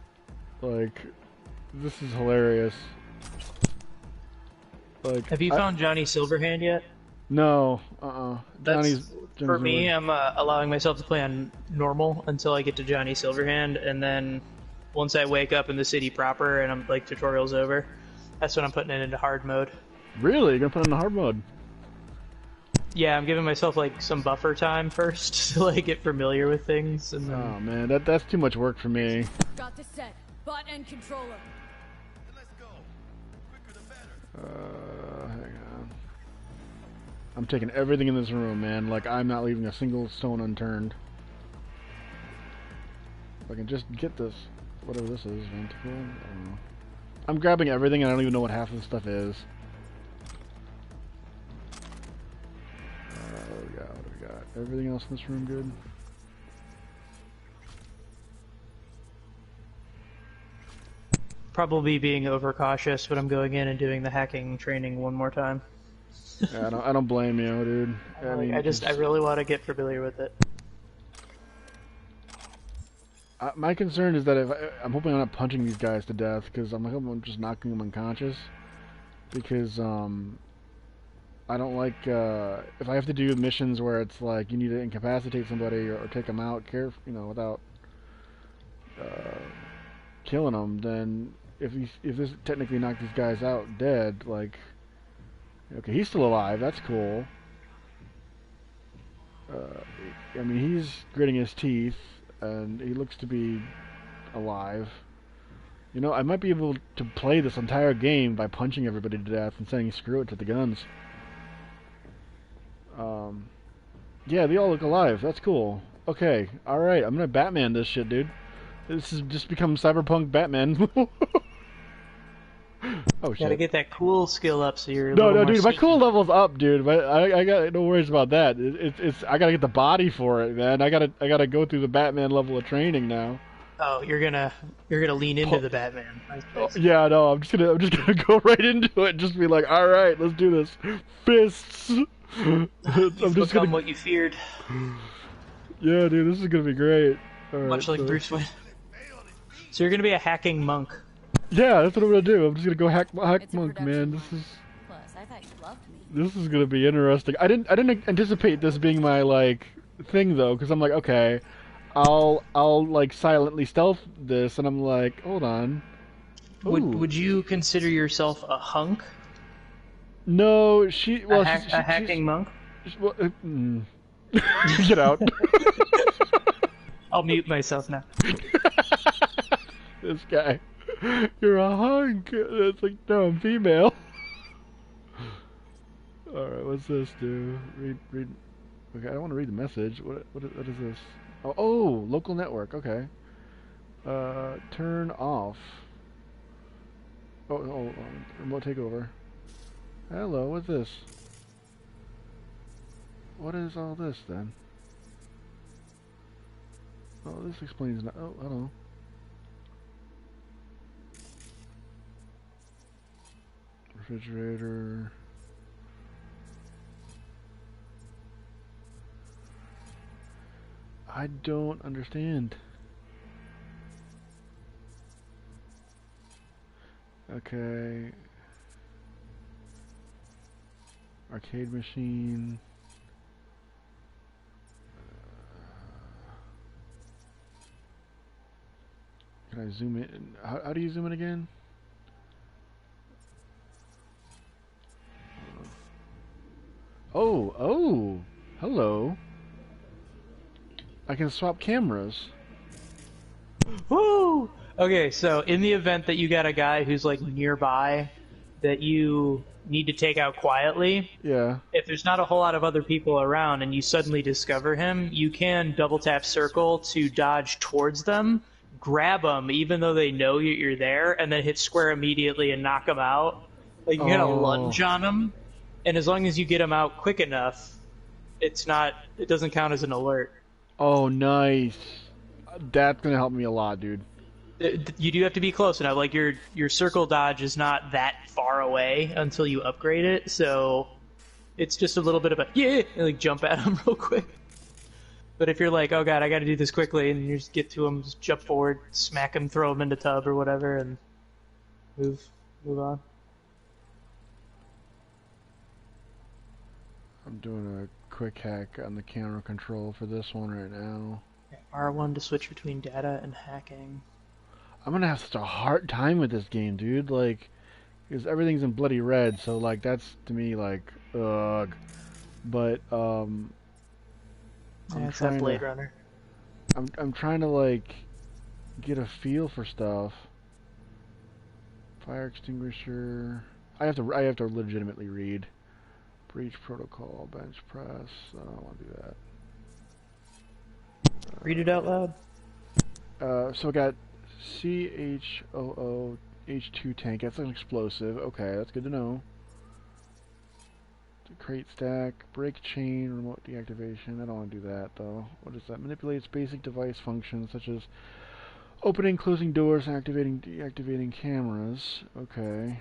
Like, this is hilarious. Like, Have you found Johnny Silverhand yet? No, That's, for me, I'm allowing myself to play on normal until I get to Johnny Silverhand, and then once I wake up in the city proper and I'm, like, tutorial's over, that's when I'm putting it into hard mode. Really? You're gonna put it in the hard mode? Yeah, I'm giving myself like some buffer time first to like get familiar with things. And then... Oh man, that's too much work for me. Got the set. Bot and controller. Then let's go. Quicker the better. Hang on. I'm taking everything in this room, man. Like, I'm not leaving a single stone unturned. If I can just get this, whatever this is, venticle, I don't know. I'm grabbing everything and I don't even know what half of the stuff is. What do we got? What do we got? Everything else in this room good? Probably being overcautious, but I'm going in and doing the hacking training one more time. Yeah, I don't blame you, dude. I mean, I really want to get familiar with it. My concern is that if I'm hoping I'm not punching these guys to death, because I'm hoping I'm just knocking them unconscious. Because I don't like if I have to do missions where it's like you need to incapacitate somebody or take them out, without killing them. Then if this technically knocked these guys out dead, like, okay, he's still alive. That's cool. I mean, he's gritting his teeth, and he looks to be alive. You know, I might be able to play this entire game by punching everybody to death and saying screw it to the guns. Yeah, they all look alive. That's cool. Okay, alright, I'm gonna Batman this shit, dude. This has just become Cyberpunk Batman. Oh shit. Gotta get that cool skill up so you're No, dude, my cool level's up, dude. But I got no worries about that. It's I gotta get the body for it, man. I gotta go through the Batman level of training now. Oh, you're gonna lean into the Batman. Yeah, no, I'm just gonna go right into it. Just be like, all right, let's do this. Fists. I'm just gonna what you feared. Yeah, dude, this is gonna be great. Much like Bruce Wayne. So you're gonna be a hacking monk. Yeah, that's what I'm gonna do. I'm just gonna go hack monk, man. This is. Plus, I thought you loved me. This is gonna be interesting. I didn't anticipate this being my like thing though, because I'm like, okay, I'll like silently stealth this, and I'm like, hold on. Would you consider yourself a hunk? No, a hacking monk. Well, get out. I'll mute myself now. This guy, you're a hunk. It's like, no, I'm female. All right, what's this do? Read. Okay, I don't want to read the message. What is this? Oh, local network. Okay. Turn off. Oh, remote takeover. Hello, what's this? What is all this then? Oh, this explains. Oh, hello. Refrigerator. I don't understand. Okay. Arcade machine. Can I zoom in? How do you zoom in again? Oh, hello. I can swap cameras. Woo! Okay, so in the event that you got a guy who's like nearby that you need to take out quietly, yeah. If there's not a whole lot of other people around and you suddenly discover him, you can double tap circle to dodge towards them, grab them even though they know you're there, and then hit square immediately and knock them out. Like you gotta lunge on them, and as long as you get them out quick enough, it doesn't count as an alert. Oh, nice. That's gonna help me a lot, dude. You do have to be close enough. Like your circle dodge is not that far away until you upgrade it, so it's just a little bit of a and like jump at them real quick. But if you're like, oh god, I got to do this quickly, and you just get to them, just jump forward, smack them, throw them into tub or whatever, and move on. I'm doing a quick hack on the camera control for this one right now. R1 to switch between data and hacking. I'm gonna have such a hard time with this game, dude. Like, because everything's in bloody red, so like that's to me like, ugh. But it's that Blade Runner. I'm trying to like get a feel for stuff. Fire extinguisher. I have to legitimately read. Breach protocol, bench press. I don't want to do that. Read it out loud. So I got CHOOH2 tank. That's an explosive. Okay, that's good to know. Crate stack, brake chain, remote deactivation. I don't want to do that though. What is that? Manipulates basic device functions such as opening, closing doors, and activating, deactivating cameras. Okay.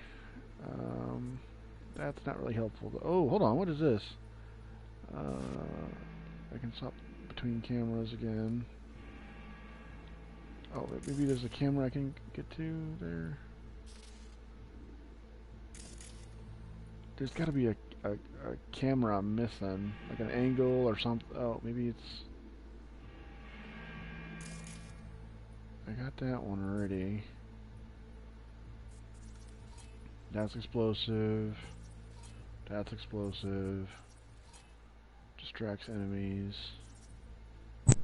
That's not really helpful. Oh, hold on. What is this? I can swap between cameras again. Oh, maybe there's a camera I can get to there. There's got to be a camera I'm missing, like an angle or something. Oh, maybe it's... I got that one already. That's explosive. That's explosive. Distracts enemies.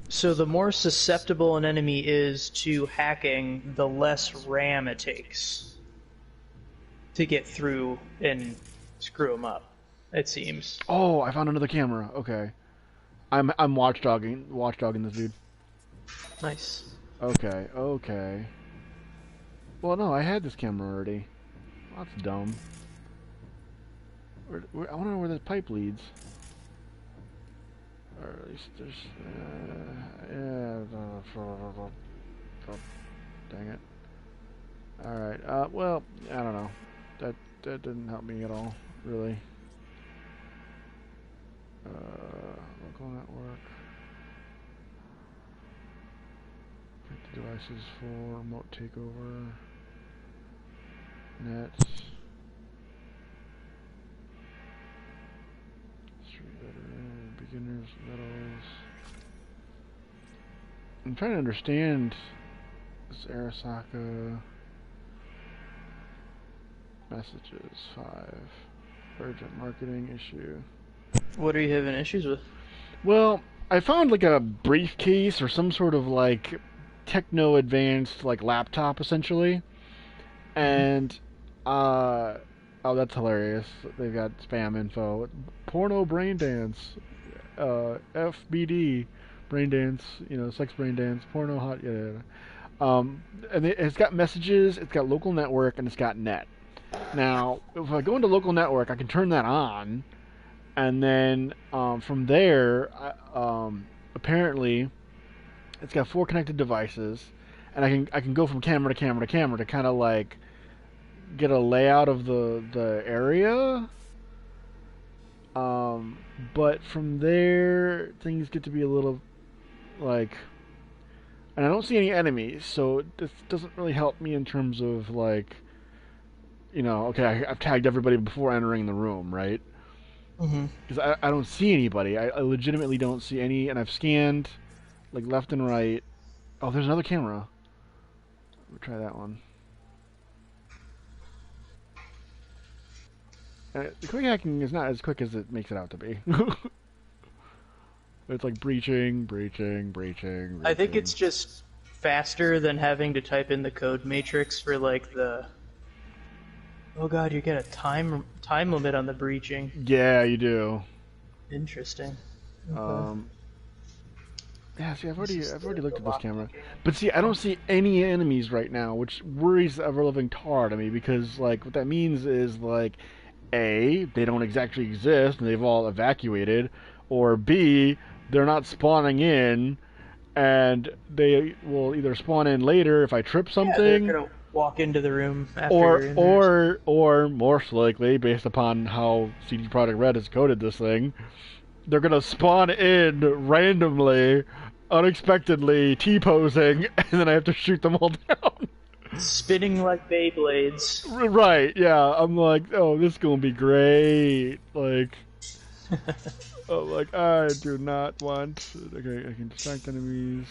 So the more susceptible an enemy is to hacking, the less RAM it takes to get through and screw them up, it seems. Oh, I found another camera. Okay. I'm watchdogging this dude. Nice. Okay, okay. Well, no, I had this camera already. That's dumb. I want to know where this pipe leads. Or at least there's... dang it. Alright, well, I don't know. That didn't help me at all, really. Local network. Connect the devices for remote takeover. Nets. Beginners, metals. I'm trying to understand this Arasaka messages. 5. Urgent marketing issue. What are you having issues with? Well, I found like a briefcase or some sort of like techno advanced like laptop essentially. And oh, that's hilarious. They've got spam info. Porno brain dance. FBD brain dance, sex brain dance, porno hot, and it's got messages, it's got local network, and it's got net. Now, if I go into local network, I can turn that on, and then from there, apparently, it's got 4 connected devices, and I can go from camera to camera to camera to kind of like get a layout of the area. But from there, things get to be a little, like, and I don't see any enemies, so this doesn't really help me in terms of, like, okay, I've tagged everybody before entering the room, right? Because I don't see anybody. I legitimately don't see any, and I've scanned, like, left and right. Oh, there's another camera. We'll try that one. The quick hacking is not as quick as it makes it out to be. It's like breaching. I think it's just faster than having to type in the code matrix for like the... Oh god, you get a time limit on the breaching. Yeah, you do. Interesting. Okay. Yeah, see, I've already looked at this camera, but see, I don't see any enemies right now, which worries the ever-living tar out of me, because like what that means is like, A, they don't exactly exist and they've all evacuated, or B, they're not spawning in, and they will either spawn in later if I trip something. Yeah, they're gonna walk into the room after you're in there. or most likely, based upon how CD Projekt Red has coded this thing, they're gonna spawn in randomly, unexpectedly, T-posing, and then I have to shoot them all down. Spinning like Beyblades. Right, yeah. I'm like, oh, this is gonna be great. Like, I do not want... Okay, I can distract enemies.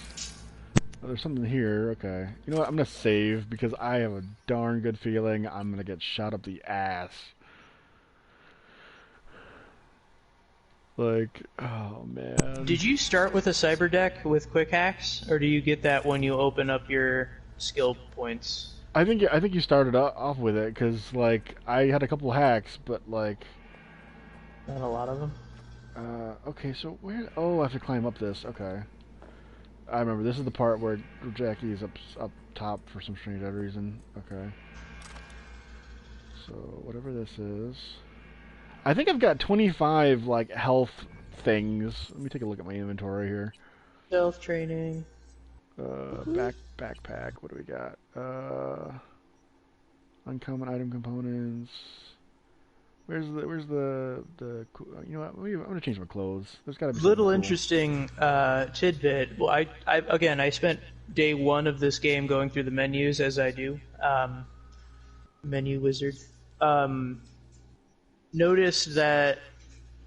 Oh, there's something here, okay. You know what, I'm gonna save, because I have a darn good feeling I'm gonna get shot up the ass. Like, oh man. Did you start with a cyber deck with quick hacks, or do you get that when you open up your skill points? I think you started off with it, because like I had a couple hacks, but like Not a lot of them. Okay, so where? Oh, I have to climb up this. Okay. I remember. This is the part where Jackie is up top for some strange odd reason. Okay. So, whatever this is. I think I've got 25, like, health things. Let me take a look at my inventory here. Stealth training. Backpack. What do we got? Uncommon item components. Where's the you know what? I'm gonna change my clothes. There's gotta be something Little cool. interesting tidbit. Well, I spent day one of this game going through the menus as I do. Menu wizard. Noticed that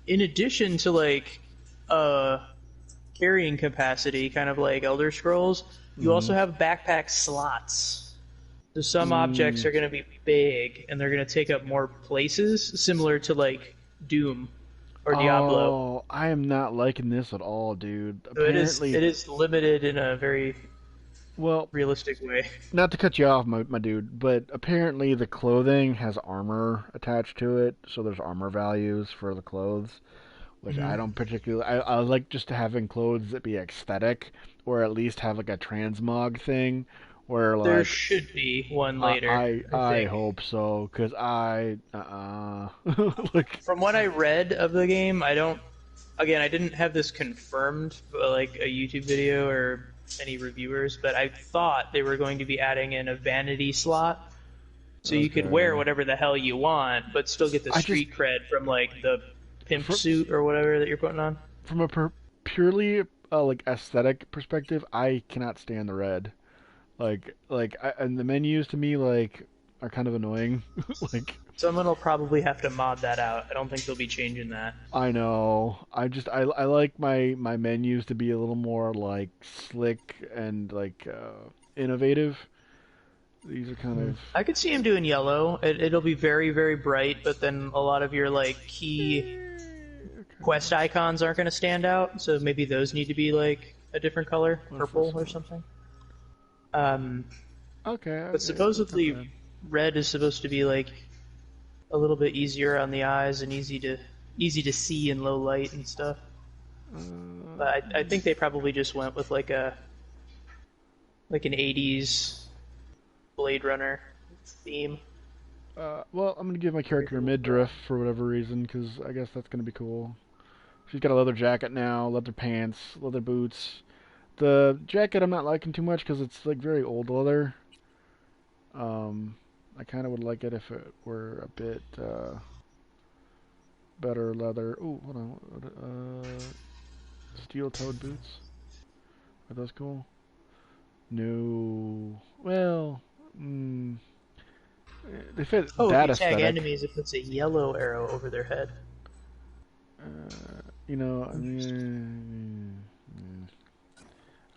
in addition to like carrying capacity, kind of like Elder Scrolls, you also have backpack slots. So some objects are going to be big, and they're going to take up more places, similar to like Doom or Diablo. Oh, I am not liking this at all, dude. So it is limited in a very realistic way. Not to cut you off, my dude, but apparently the clothing has armor attached to it, so there's armor values for the clothes, which I don't particularly. I like just having clothes that be aesthetic, or at least have like a transmog thing. Where, like, there should be one later. I hope so, because like, from what I read of the game, I didn't have this confirmed, like a YouTube video or any reviewers, but I thought they were going to be adding in a vanity slot, so you could wear whatever the hell you want, but still get the street cred from like the pimp suit or whatever that you're putting on. From a purely like aesthetic perspective, I cannot stand the red. And the menus to me like are kind of annoying. Like someone will probably have to mod that out. I don't think they'll be changing that. I know. I like my menus to be a little more like slick and like innovative. These are kind of. I could see him doing yellow. It'll be very, very bright, but then a lot of your like key quest icons aren't going to stand out. So maybe those need to be like a different color, purple or something. Okay. But supposedly red is supposed to be like a little bit easier on the eyes and easy to see in low light and stuff. But I think they probably just went with like an 80s Blade Runner theme. Well, I'm gonna give my character a midriff for whatever reason, because I guess that's gonna be cool. She's got a leather jacket now, leather pants, leather boots. The jacket I'm not liking too much because it's like very old leather. I kind of would like it if it were a bit better leather. Ooh, hold on. Steel-toed boots. Are those cool? No. Well, they fit that if you aesthetic. tag enemies, it puts a yellow arrow over their head. You know, I mean,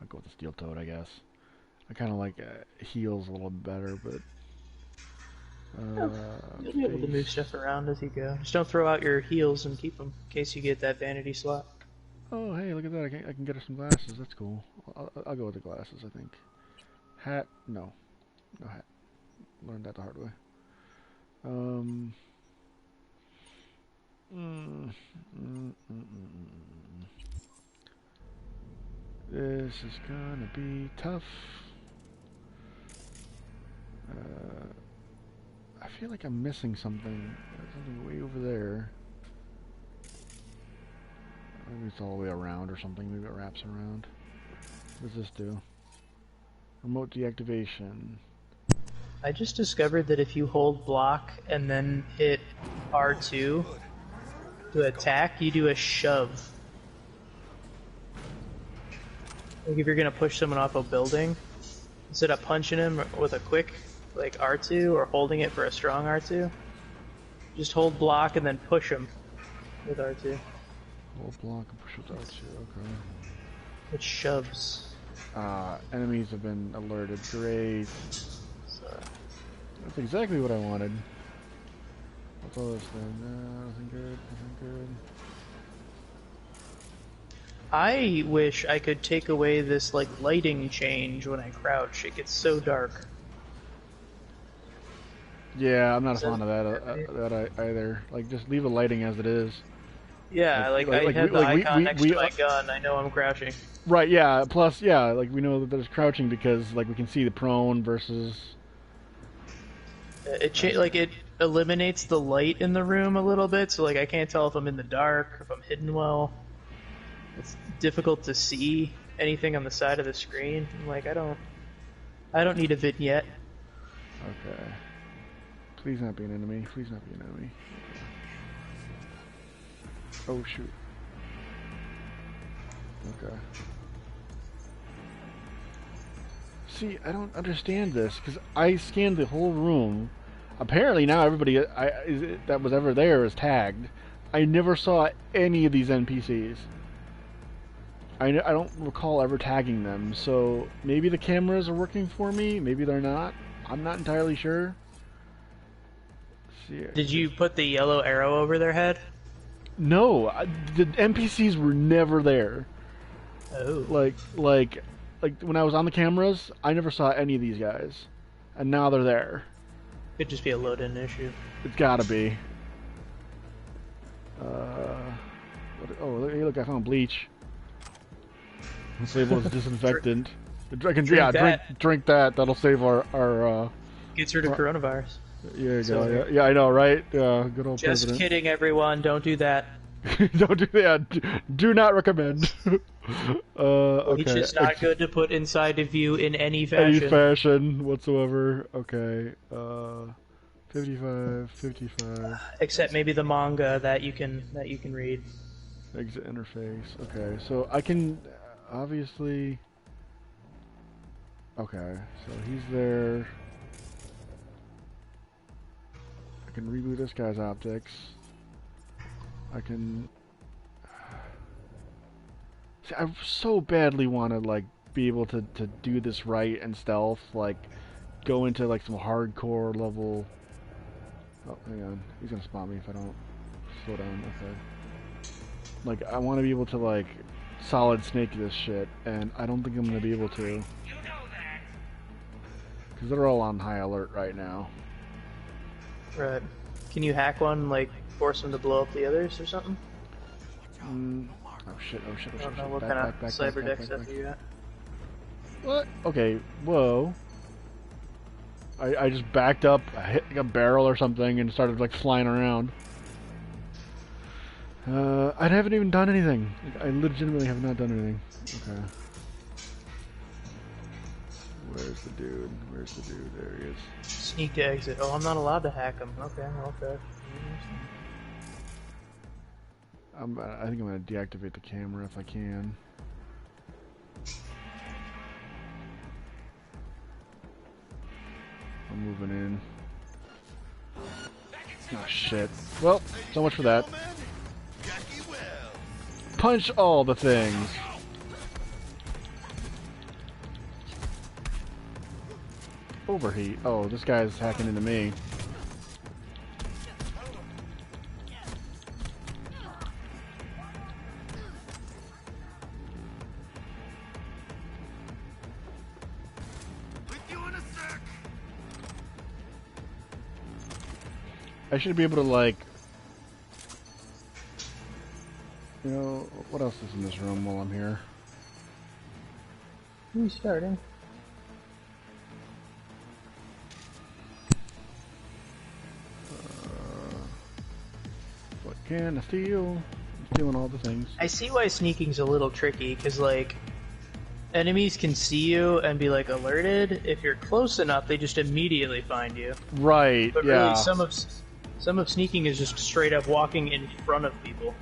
I'll go with the steel-toed, I guess. I kind of like heels a little better, but. You'll be able to move stuff around as you go. Just don't throw out your heels and keep them in case you get that vanity slot. Oh, hey, look at that! I can get her some glasses. That's cool. I'll go with the glasses, I think. Hat? No hat. Learned that the hard way. This is gonna be tough. I feel like I'm missing something. There's something way over there. Maybe it's all the way around or something. Maybe it wraps around. What does this do? Remote deactivation. I just discovered that if you hold block and then hit R2 to attack, you do a shove. Like if you're gonna push someone off a building, instead of punching him with a quick like R2 or holding it for a strong R2, just hold block and then push him with R2. Hold block and push with R2, okay. It shoves. Enemies have been alerted. Great. That's exactly what I wanted. What's all this then? Nothing good, nothing good. I wish I could take away this like lighting change when I crouch. It gets so dark. Yeah, I'm not a fan of that either. Like, just leave the lighting as it is. Yeah, like I had the icon next to my gun. I know I'm crouching. Right. Yeah. Plus, yeah, like we know that there's crouching because like we can see the prone versus. It eliminates the light in the room a little bit, so like I can't tell if I'm in the dark, if I'm hidden well. It's difficult to see anything on the side of the screen. I'm like, I don't need a vignette. Okay. Please not be an enemy. Please not be an enemy. Oh shoot. Okay. See, I don't understand this because I scanned the whole room. Apparently now everybody that was ever there is tagged. I never saw any of these NPCs. I don't recall ever tagging them, so maybe the cameras are working for me, maybe they're not. I'm not entirely sure. See, did you put the yellow arrow over their head? No, the NPCs were never there. Oh. Like when I was on the cameras, I never saw any of these guys, and now they're there. Could just be a load-in issue. It's gotta be. Look, I found bleach. Let's label as disinfectant. Drink that. That'll save our gets rid of coronavirus. Yeah, I know, right? Good old just president. kidding, everyone. Don't do that. Don't do that. Do not recommend. Okay. It's just not good to put inside of you in any fashion. Any fashion whatsoever. Okay. 55. Except maybe the manga that you can read. Exit interface. Okay, so I can obviously. Okay, so he's there. I can reboot this guy's optics. I can. See, I so badly want to like be able to do this right and stealth, like go into like some hardcore level. Oh, hang on, he's gonna spot me if I don't slow down. Okay. Like I want to be able to like solid snake this shit, and I don't think I'm gonna be able to. Because they're all on high alert right now. Right. Can you hack one, like force them to blow up the others or something? Oh shit. I don't know what kind of cyber stuff you got. What? Okay, whoa. I just backed up, I hit like a barrel or something and started like flying around. I haven't even done anything. Like, I legitimately have not done anything. Okay. Where's the dude? There he is. Sneak to exit. Oh, I'm not allowed to hack him. Okay. I think I'm gonna deactivate the camera if I can. I'm moving in. Oh shit. Well, so much for that. Punch all the things. Overheat. Oh, this guy's hacking into me. I should be able to, like, you know, what else is in this room while I'm here? Restarting. What can I steal? I'm stealing all the things. I see why sneaking's a little tricky, because, like, enemies can see you and be, like, alerted. If you're close enough, they just immediately find you. Right, but yeah. Really, some of sneaking is just straight up walking in front of people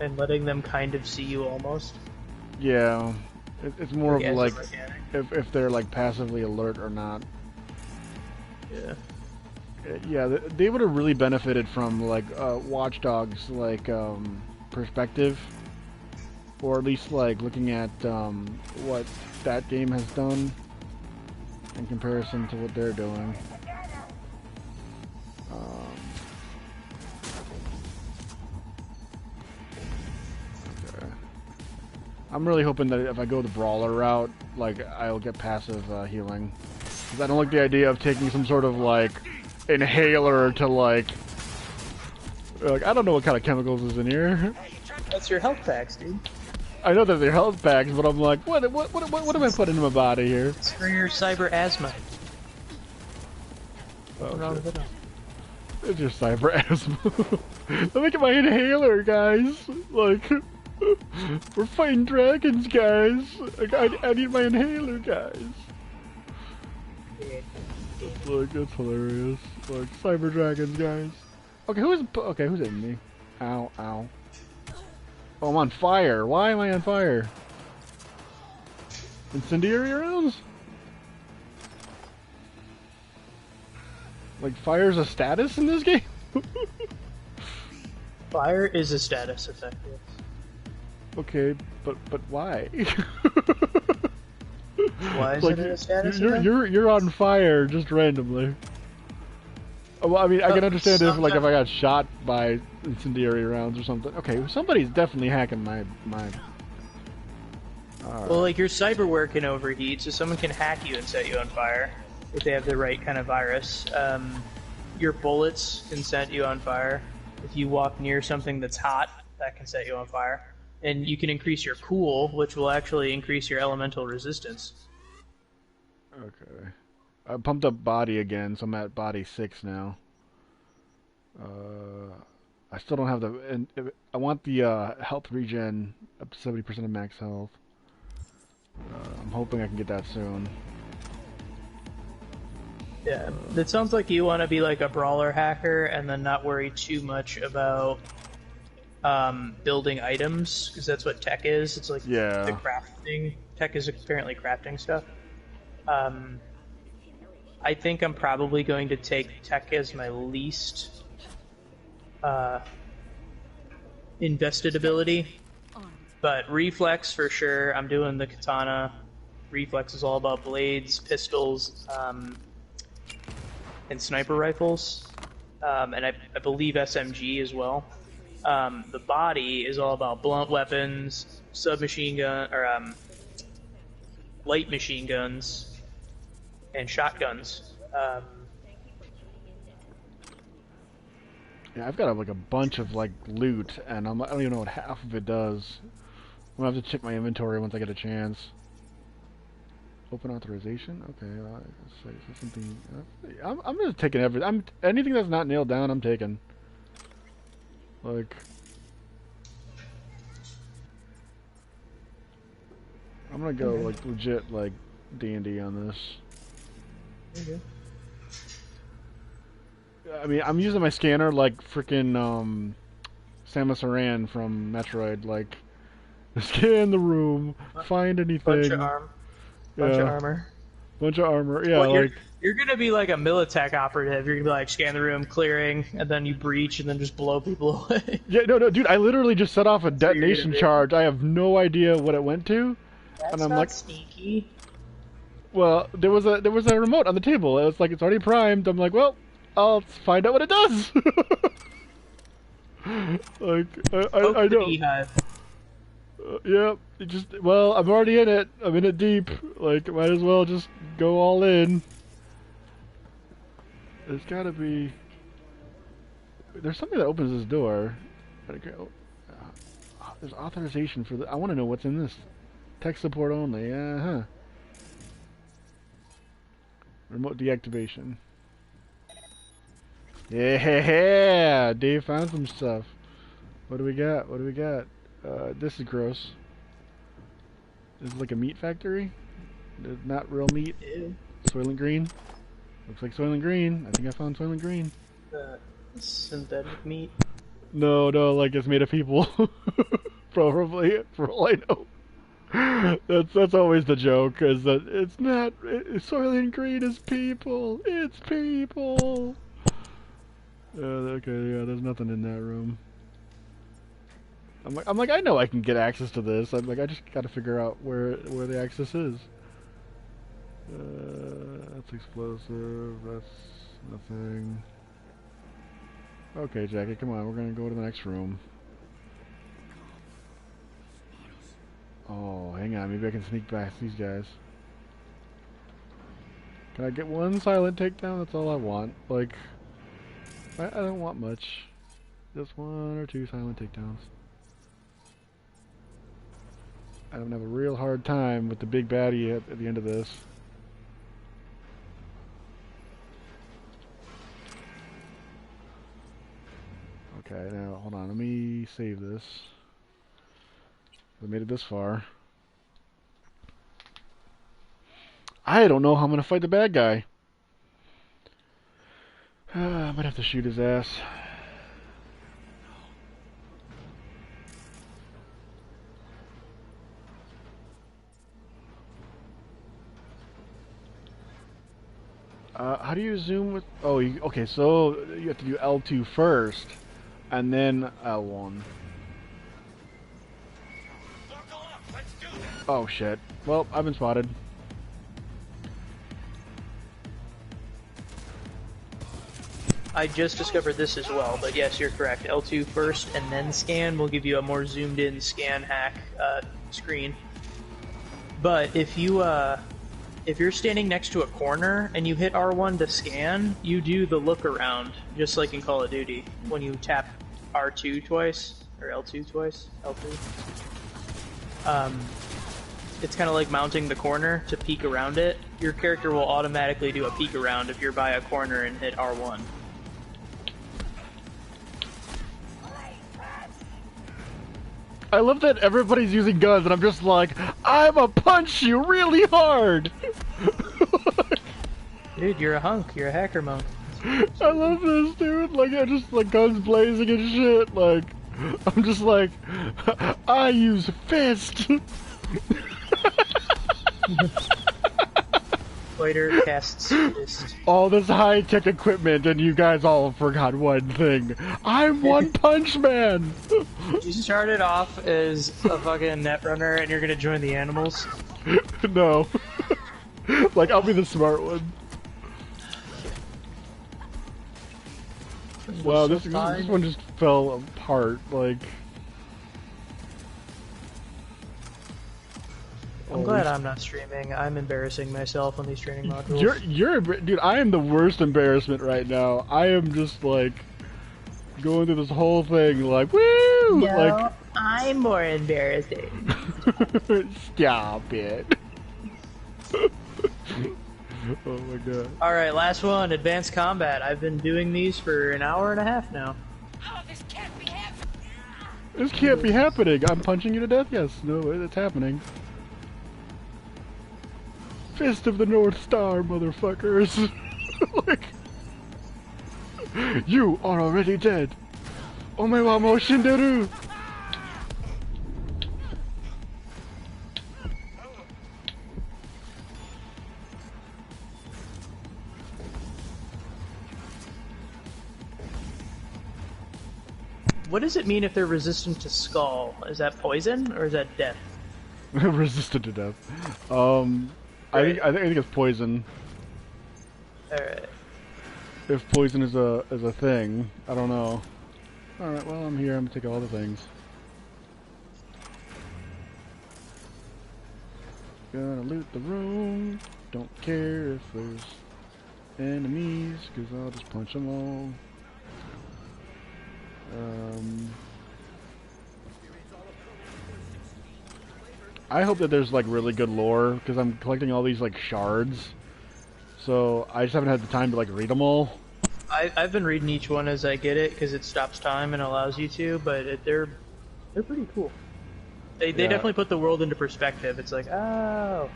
and letting them kind of see you almost. Yeah, it's more of like if they're like passively alert or not. Yeah. Yeah, they would have really benefited from like Watch Dogs like perspective, or at least like looking at what that game has done in comparison to what they're doing. Okay. I'm really hoping that if I go the brawler route, like I'll get passive healing, because I don't like the idea of taking some sort of like inhaler to like Like, I don't know what kind of chemicals is in here. That's your health packs, dude. I know that they're health packs, but I'm like, what am I putting in my body here? It's for your cyber asthma. Oh, wrong with it? It's your cyber asthma. Let me get my inhaler, guys. Like, we're fighting dragons, guys. I need my inhaler, guys. Look, that's hilarious. Like, cyber dragons, guys. Okay, who's hitting me? Ow, ow. Oh, I'm on fire. Why am I on fire? Incendiary rounds? Like, fire's a status in this game? Fire is a status effect. Yes. Okay, but why? Why is like, it a status effect? You're on fire just randomly. Well, I mean, I can understand if I got shot by incendiary rounds or something. Okay, somebody's definitely hacking my. Well, like your cyberware can overheat, so someone can hack you and set you on fire if they have the right kind of virus. Your bullets can set you on fire. If you walk near something that's hot, that can set you on fire. And you can increase your cool, which will actually increase your elemental resistance. Okay. I pumped up body again, so I'm at body 6 now. I still don't have the... I want the health regen up to 70% of max health. I'm hoping I can get that soon. Yeah, it sounds like you want to be like a brawler hacker and then not worry too much about building items, because that's what tech is. It's like the crafting. Tech is apparently crafting stuff. I think I'm probably going to take tech as my least invested ability, but reflex for sure. I'm doing the katana. Reflex is all about blades, pistols, and sniper rifles, and I believe SMG as well. The body is all about blunt weapons, submachine gun, or light machine guns, and shotguns. Yeah, I've got like a bunch of like loot, and I don't even know what half of it does. I'm gonna have to check my inventory once I get a chance. Open authorization? Okay, so something. I'm just taking everything. Anything that's not nailed down, I'm taking. Like, I'm gonna go like legit like D&D on this. Okay. I mean, I'm using my scanner like freaking Samus Aran from Metroid. Like, scan the room, find anything. Bunch of armor. Bunch of armor. Yeah, well, like you're gonna be like a Militech operative. You're gonna be like scan the room, clearing, and then you breach, and then just blow people away. Yeah, no, dude. I literally just set off a detonation charge. I have no idea what it went to, That's and I'm not like, sneaky. Well, there was a remote on the table. It's like it's already primed. I'm like, well, I'll find out what it does. Like, I know. Yep. Well, I'm already in it. I'm in it deep. Like, might as well just go all in. There's gotta be. There's something that opens this door. There's authorization for the. I want to know what's in this. Tech support only. Remote deactivation. Yeah, Dave found some stuff. What do we got? What do we got? This is gross. This is like a meat factory. It's not real meat. Ew. Soylent Green. Looks like Soylent Green. I think I found Soylent Green. Synthetic meat. No, like it's made of people. Probably, for all I know. That's always the joke, is that it's not. Soylent Green is people. It's people. Okay, yeah. There's nothing in that room. I'm like, I know I can get access to this. I'm like, I just gotta figure out where the access is. That's explosive. That's nothing. Okay, Jackie, come on. We're gonna go to the next room. Oh, hang on. Maybe I can sneak past these guys. Can I get one silent takedown? That's all I want. Like, I don't want much. Just one or two silent takedowns. I'm gonna have a real hard time with the big baddie at the end of this. Okay, now hold on, let me save this. I made it this far. I don't know how I'm gonna fight the bad guy. I might have to shoot his ass. How do you zoom with... Oh, okay, so you have to do L2 first, and then L1. Oh, shit. Well, I've been spotted. I just discovered this as well, but yes, you're correct. L2 first and then scan will give you a more zoomed in scan hack screen. But if you're standing next to a corner and you hit R1 to scan, you do the look around, just like in Call of Duty. When you tap R2 twice, or L2 twice, L2. It's kind of like mounting the corner to peek around it. Your character will automatically do a peek around if you're by a corner and hit R1. I love that everybody's using guns, and I'm just like, I'ma punch you really hard! Dude, you're a hunk. You're a hacker monk. I love this, dude. Like, I just, like, guns blazing and shit. Like, I'm just like, I use fist! Fighter casts fist. All this high-tech equipment, and you guys all forgot one thing. I'm One Punch Man! You started off as a fucking netrunner and you're gonna join the animals? No. Like, I'll be the smart one. Wow, this one just fell apart, like... I'm glad I'm not streaming. I'm embarrassing myself on these training modules. Dude, I am the worst embarrassment right now. I am just, like, going through this whole thing, like, woo! No, like, I'm more embarrassing. Stop it. Oh my god. Alright, last one, advanced combat. I've been doing these for an hour and a half now. Oh, this can't be happening! This can't be happening. I'm punching you to death? Yes. No, it's happening. Fist of the North Star, motherfuckers. Like, you are already dead. Omewa mo shinderu. What does it mean if they're resistant to skull? Is that poison or is that death? Resistant to death. I think it's poison. Alright. If poison is a thing, I don't know. Alright, well I'm here, I'm gonna take all the things. Gonna loot the room. Don't care if there's enemies, cause I'll just punch them all. I hope that there's like really good lore, because I'm collecting all these like shards. So I just haven't had the time to like read them all. I've been reading each one as I get it because it stops time and allows you to, but they're pretty cool. They definitely put the world into perspective. It's like, oh,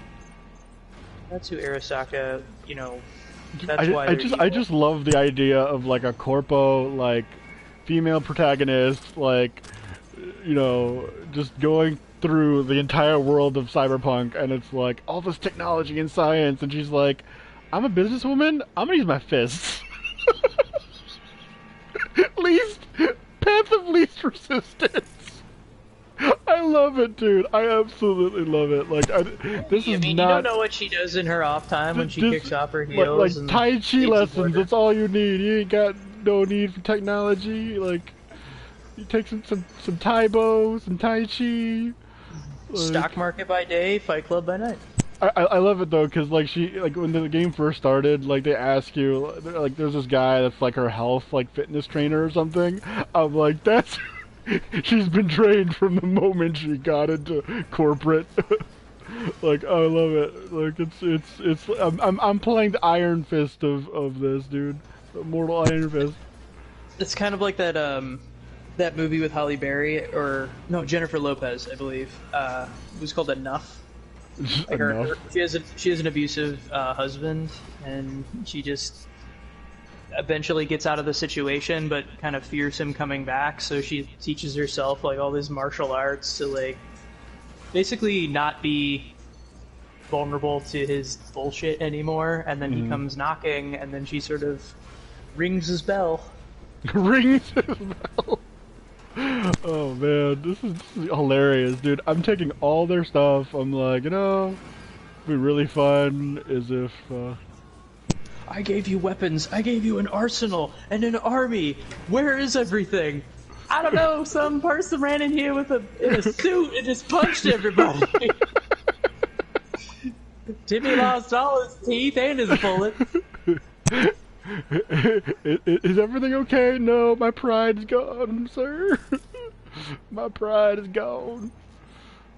that's who Arasaka, you know. That's why I just love the idea of like a corpo like female protagonist, like, you know, just going through the entire world of Cyberpunk, and it's like all this technology and science, and she's like, I'm a businesswoman, I'm gonna use my fists. Path of least resistance. I love it, dude. I absolutely love it. Like, this is not. You don't know what she does in her off time when she kicks off her heels. Like Tai Chi lessons. That's all you need. You ain't got no need for technology. Like, you take some Taibo, some Tai Chi. Like, stock market by day, Fight Club by night. I love it though, because like when the game first started, like they ask you, like there's this guy that's like her health like fitness trainer or something. I'm like, that's she's been trained from the moment she got into corporate. Like I love it. Like it's I'm playing the Iron Fist of this dude, the Mortal Iron Fist. It's kind of like that that movie with Halle Berry, or no, Jennifer Lopez, I believe. It was called Enough. Like she has an abusive husband, and she just eventually gets out of the situation, but kind of fears him coming back. So she teaches herself like all these martial arts to like basically not be vulnerable to his bullshit anymore. And then he comes knocking, and then she sort of rings his bell. Rings his bell. Oh man, this is hilarious, dude. I'm taking all their stuff. I'm like, you know, it'd be really fun as if I gave you weapons, I gave you an arsenal and an army. Where is everything? I don't know, some person ran in here in a suit and just punched everybody. Timmy lost all his teeth and his bullets. Is everything okay? No, my pride's gone, sir. My pride is gone.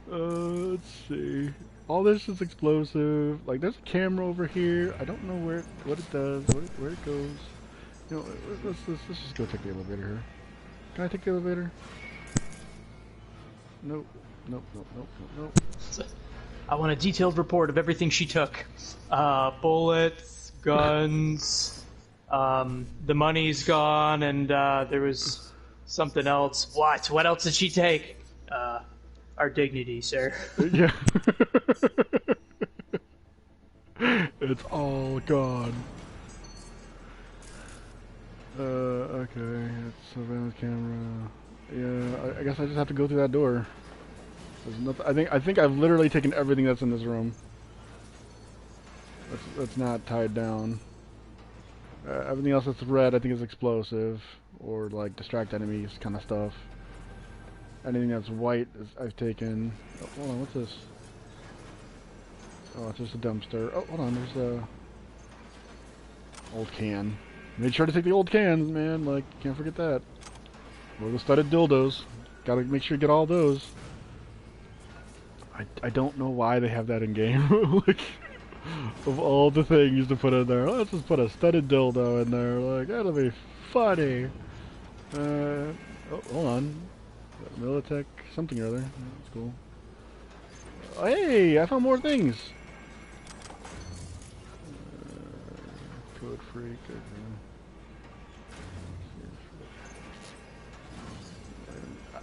Let's see. All this is explosive. Like, there's a camera over here. I don't know what it does, where it goes. You know, let's just go take the elevator here. Can I take the elevator? Nope. Nope. I want a detailed report of everything she took. Bullets, guns. The money's gone, and there was something else. What else did she take? Our dignity, sir. Yeah. It's all gone. Okay, it's surveillance camera. Yeah, I guess I just have to go through that door. There's nothing. I think I've literally taken everything that's in this room. That's not tied down. Everything else that's red, I think, is explosive or like distract enemies kind of stuff. Anything that's white, I've taken. Oh, hold on, what's this? Oh, it's just a dumpster. Oh, hold on, there's a old can. Made sure to take the old cans, man. Like, can't forget that. Or the studded dildos. Gotta make sure you get all those. I don't know why they have that in game. Like, of all the things to put in there, let's just put a studded dildo in there. Like, that'll be funny. Oh, hold on. Militech something or other. That's cool. Oh, hey, I found more things. Code freak.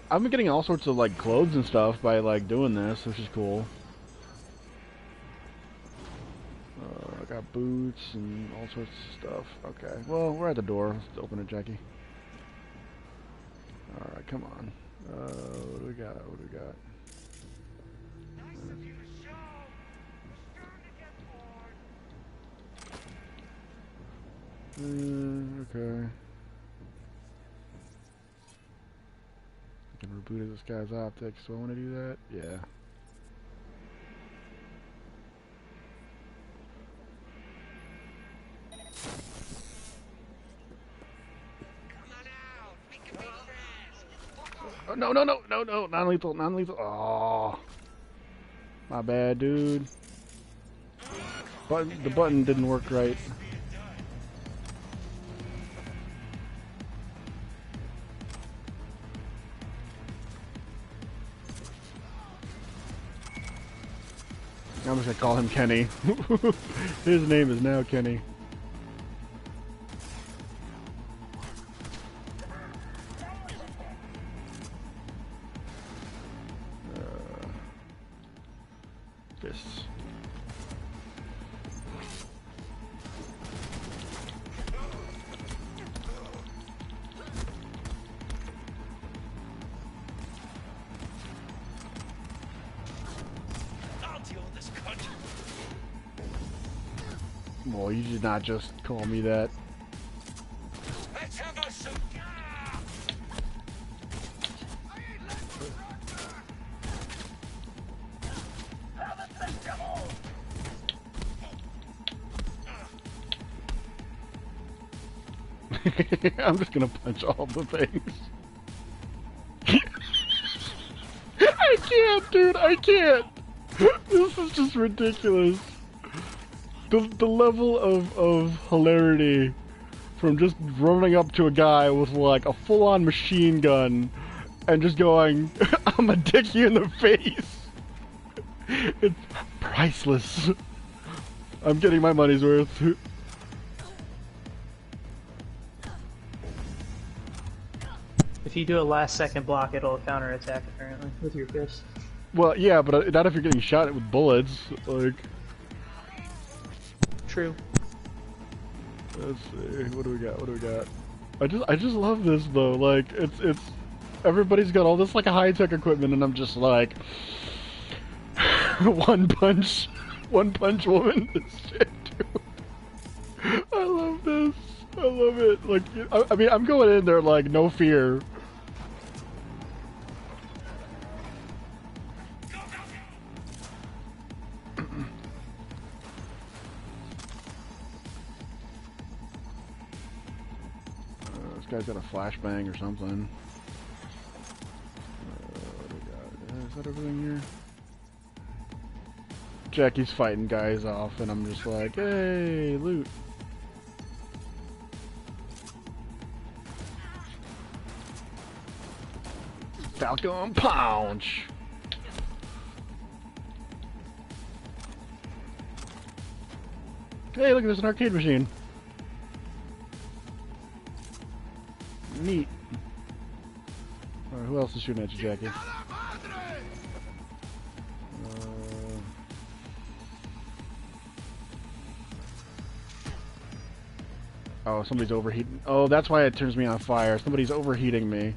I've been getting all sorts of like clothes and stuff by like doing this, which is cool. I got boots and all sorts of stuff. Okay, well, we're at the door. Let's open it, Jackie. Alright, come on. What do we got? What do we got? Okay. I can reboot this guy's optics. Do I want to do that? Yeah. Oh, no, non-lethal. Oh, my bad, dude. The button didn't work right. I'm just gonna call him Kenny. His name is now Kenny. Fists. Well, you did not just call me that. Let's have a shoot. I'm just gonna punch all the things. I can't, dude. I can't. This is just ridiculous. The level of hilarity from just running up to a guy with like a full-on machine gun and just going, "I'm gonna dick you in the face." It's priceless. I'm getting my money's worth. If you do a last-second block, it'll counterattack apparently with your fist. Well, yeah, but not if you're getting shot with bullets. Like, true. Let's see. What do we got? What do we got? I just love this though. Like, it's everybody's got all this like a high-tech equipment, and I'm just like, one punch woman. This shit, dude. I love this. I love it. Like, I mean, I'm going in there like no fear. This guy's got a flashbang or something. What do we got? Is that everything here? Jackie's fighting guys off, and I'm just like, hey, loot. Falcon Punch! Hey, look, there's an arcade machine. Neat. Alright, who else is shooting at you, Jackie? Oh, somebody's overheating. Oh, that's why it turns me on fire. Somebody's overheating me.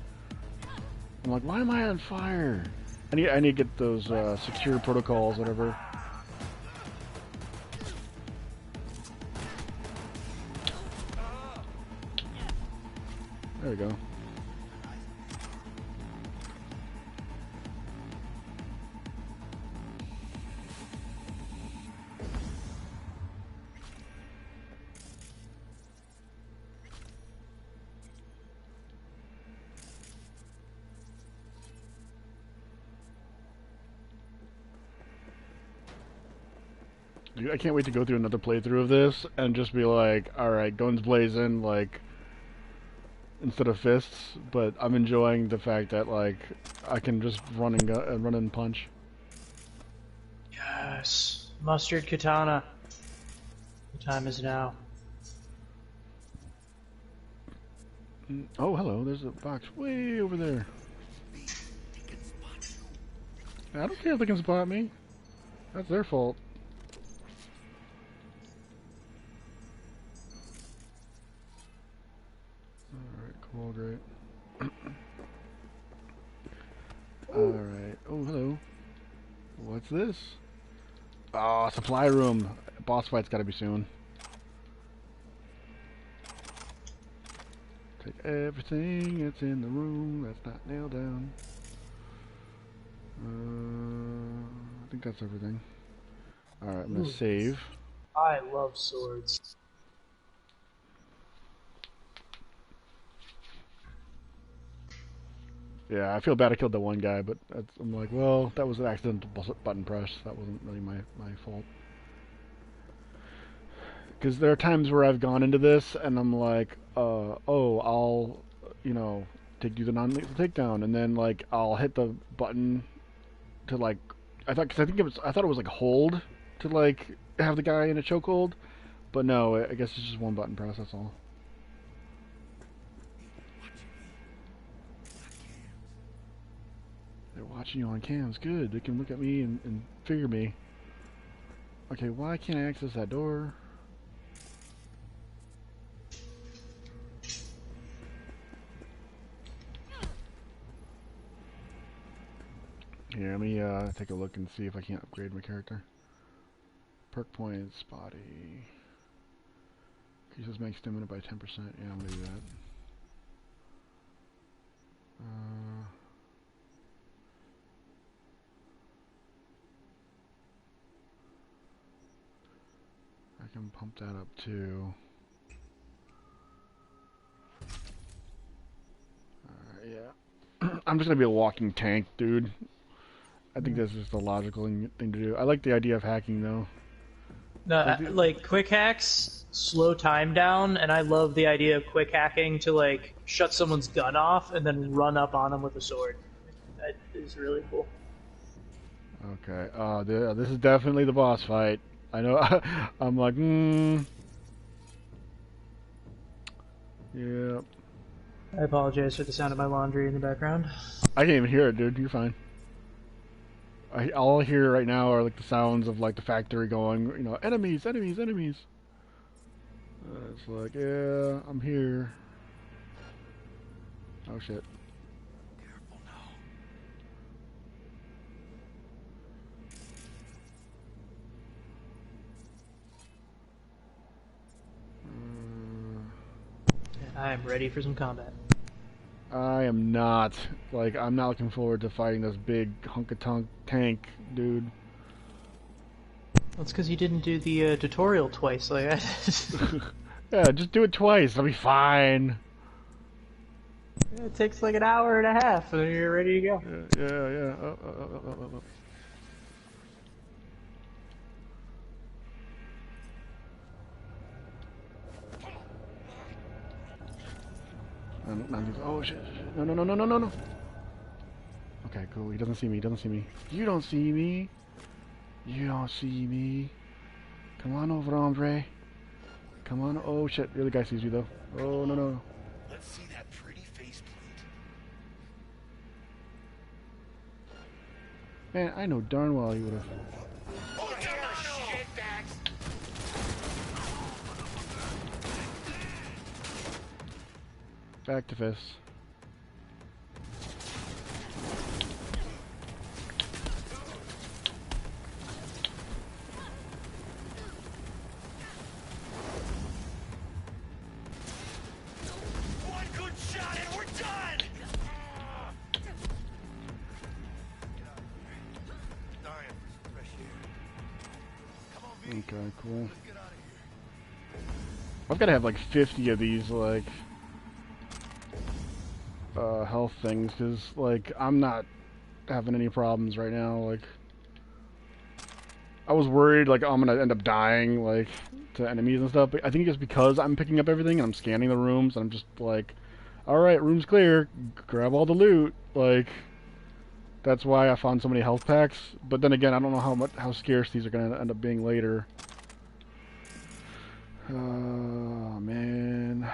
I'm like, why am I on fire? I need to get those secure protocols, whatever. There we go. Dude, I can't wait to go through another playthrough of this and just be like, alright, guns blazing, like, instead of fists, but I'm enjoying the fact that, like, I can just run and punch. Yes. Mustard katana. The time is now. Oh, hello, there's a box way over there. I don't care if they can spot me. That's their fault. Alright, cool, great. Alright, oh, hello. What's this? Oh, supply room. Boss fight's gotta be soon. Take everything that's in the room that's not nailed down. I think that's everything. Alright, I'm gonna save. I love swords. Yeah, I feel bad I killed that one guy, but I'm like, well, that was an accidental button press. That wasn't really my fault. Because there are times where I've gone into this and I'm like, oh, I'll, you know, take you the non-lethal takedown, and then like I'll hit the button to like, I thought it was like hold to like have the guy in a chokehold, but no, I guess it's just one button press. That's all. They're watching you on cams. Good. They can look at me and figure me. Okay, why can't I access that door? Here, let me take a look and see if I can't upgrade my character. Perk points, spotty. Increases max stamina by 10%. Yeah, I'm gonna do that. I can pump that up too. Yeah. I'm just gonna be a walking tank, dude. I think that's just a logical thing to do. I like the idea of hacking, though. No, like quick hacks slow time down, and I love the idea of quick hacking to like shut someone's gun off and then run up on them with a sword. That is really cool. Okay. This is definitely the boss fight. I know. I'm like, yeah. I apologize for the sound of my laundry in the background. I can't even hear it, dude. You're fine. All I hear right now are like the sounds of like the factory going, you know, enemies, enemies, enemies. It's like, yeah, I'm here. Oh shit. Careful now. I am ready for some combat. I am not. Like, I'm not looking forward to fighting this big hunk-a-tunk tank, dude. That's because you didn't do the tutorial twice like I did. Yeah, just do it twice. I'll be fine. It takes like an hour and a half, and then you're ready to go. Yeah. Oh shit! No! Okay, cool. He doesn't see me. He doesn't see me. You don't see me. You don't see me. Come on over, hombre. Come on. Oh shit! The other guy sees you though. Oh no. Let's see that pretty faceplate. Man, I know darn well he would have. Oh, shitbags! Back to fists. One good shot and we're done! Dying for some fresh air. Come on, V. Okay, cool. Let's get out of here. I've got to have like 50 of these like health things because like I'm not having any problems right now. Like I was worried like I'm gonna end up dying like to enemies and stuff, but I think just because I'm picking up everything and I'm scanning the rooms and I'm just like, all right, room's clear, grab all the loot. Like that's why I found so many health packs. But then again, I don't know how scarce these are gonna end up being later. Oh man.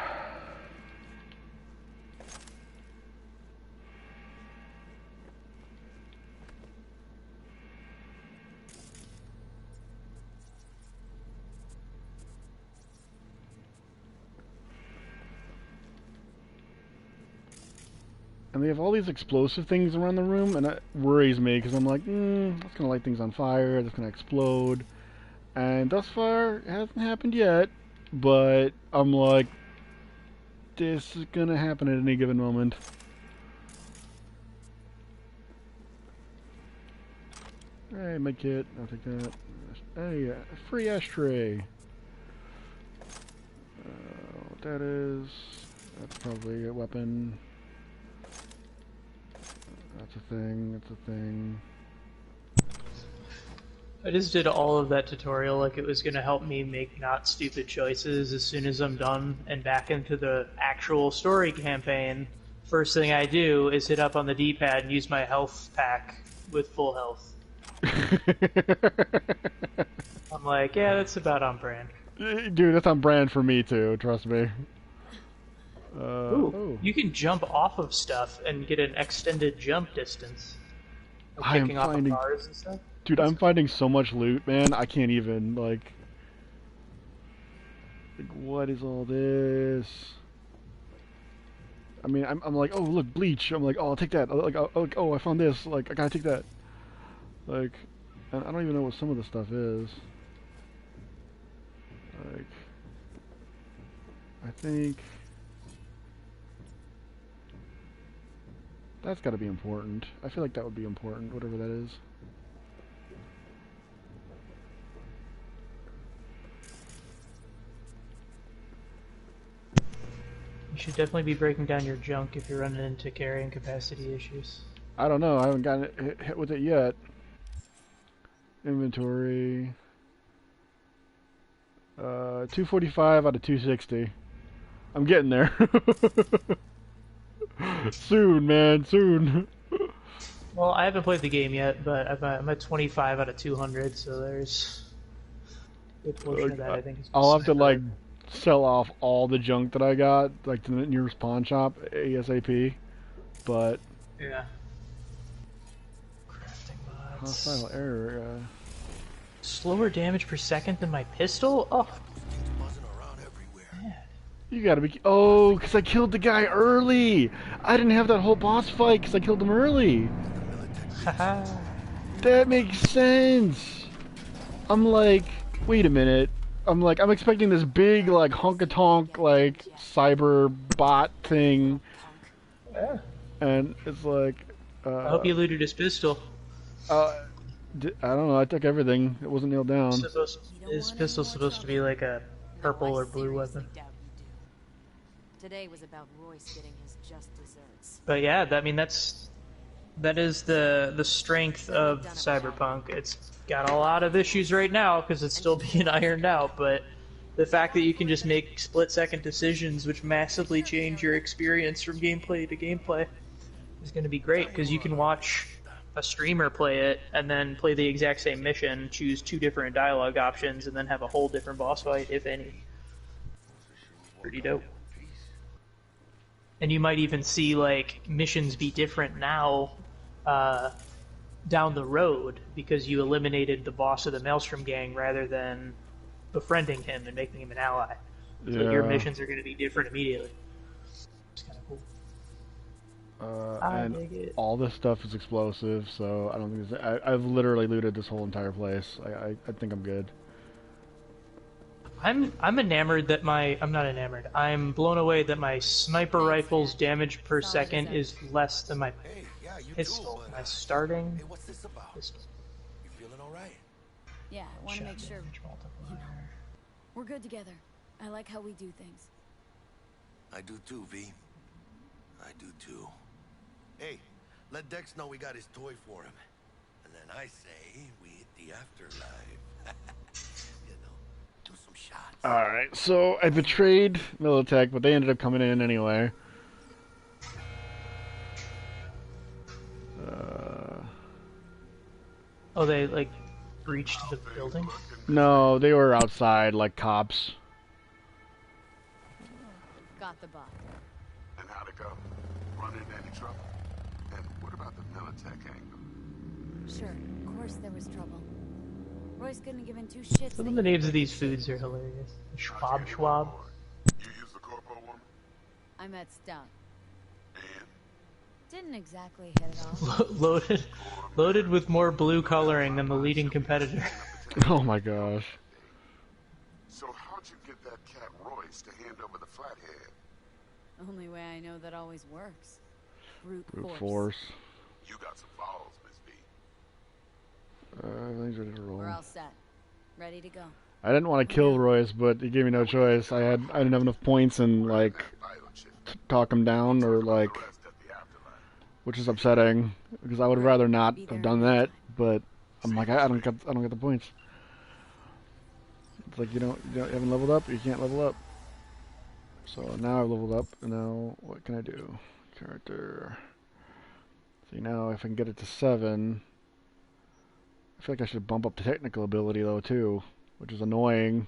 And they have all these explosive things around the room, and that worries me, because I'm like, that's going to light things on fire, that's going to explode. And thus far, it hasn't happened yet, but I'm like, this is going to happen at any given moment. Hey, my kit, I'll take that. Hey, free ashtray. What that is, that's probably a weapon. That's a thing. I just did all of that tutorial like it was going to help me make not stupid choices as soon as I'm done and back into the actual story campaign. First thing I do is hit up on the D-pad and use my health pack with full health. I'm like, yeah, that's about on brand. Dude, that's on brand for me too, trust me. Ooh, you can jump off of stuff and get an extended jump distance. Like kicking off of cars and stuff. Dude, I'm finding so much loot, man. I can't even, like, what is all this? I mean, I'm like, oh, look, bleach. I'm like, oh, I'll take that. Like, oh, I found this. Like, I gotta take that. Like, I don't even know what some of the stuff is. Like, I think that's gotta be important. I feel like that would be important, whatever that is. You should definitely be breaking down your junk if you're running into carrying capacity issues. I don't know. I haven't gotten hit with it yet. Inventory. 245 out of 260. I'm getting there. Soon, man. Soon. Well, I haven't played the game yet, but I'm at 25 out of 200, so there's a good portion of that, I think. I'll have to, like, sell off all the junk that I got, like, to the nearest pawn shop, ASAP. But... yeah. Crafting mods. Hostile error, Slower damage per second than my pistol? Oh. Man. You gotta be... Oh, because I killed the guy early! I didn't have that whole boss fight because I killed him early! Haha. That makes sense! I'm like... Wait a minute. I'm expecting this big, like, honkatonk, like, cyber bot thing. Yeah. And it's like... I hope you looted his pistol. I don't know, I took everything. It wasn't nailed down. His pistol's supposed to be like a purple or blue weapon. Today was about Royce getting his just desserts. But yeah, that is the strength of Cyberpunk. It's got a lot of issues right now because it's still being ironed out, but the fact that you can just make split-second decisions which massively change your experience from gameplay to gameplay is going to be great, because you can watch a streamer play it and then play the exact same mission, choose 2 different dialogue options, and then have a whole different boss fight, if any. Pretty dope. And you might even see, like, missions be different now down the road because you eliminated the boss of the Maelstrom gang rather than befriending him and making him an ally. So your missions are going to be different immediately. It's kind of cool. And all this stuff is explosive, so I don't think there's... I've literally looted this whole entire place. I think I'm good. I'm enamored that I'm not enamored. I'm blown away that my sniper rifle's damage per second is less than my pistol. My starting pistol. You feeling all right? Yeah, I want to make sure, we're good together. I like how we do things. I do too, V. I do too. Hey, let Dex know we got his toy for him. And then I say we hit the afterlife. You know, do some shots. Alright, so I betrayed Militech, but they ended up coming in anyway. Oh, they, like, breached the building? No, they were outside, like cops. Got the bot. And how'd it go? Run into any trouble? And what about the Militech angle? Sure, of course there was trouble. Royce couldn't give in 2 shits. Some of the names of these foods are hilarious. Schwab. You use the corpo woman? I met Stout. And Didn't exactly hit it off. Loaded with more blue coloring than the leading competitor. Oh my gosh. so how'd you get that cat Royce to hand over the flathead? Only way I know that always works. Brute Force. You got some balls, Miss B. Everything's ready to roll. We're all set. Ready to go. I didn't want to kill Royce, but he gave me no choice. I didn't have enough points and like talk him down or like, which is upsetting because I would rather not have done that. But I'm like I don't get the points. It's like you haven't leveled up. You can't level up. So now I've leveled up. And now what can I do? Character. See now if I can get it to 7. I feel like I should bump up the technical ability though too, which is annoying.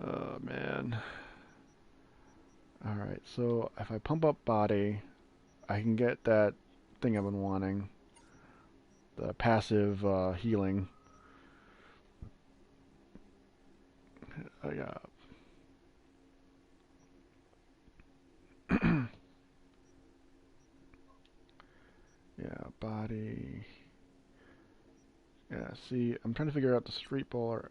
Oh man. Alright, so if I pump up body, I can get that thing I've been wanting. The passive healing. Yeah. Yeah, body. Yeah, see, I'm trying to figure out the street brawler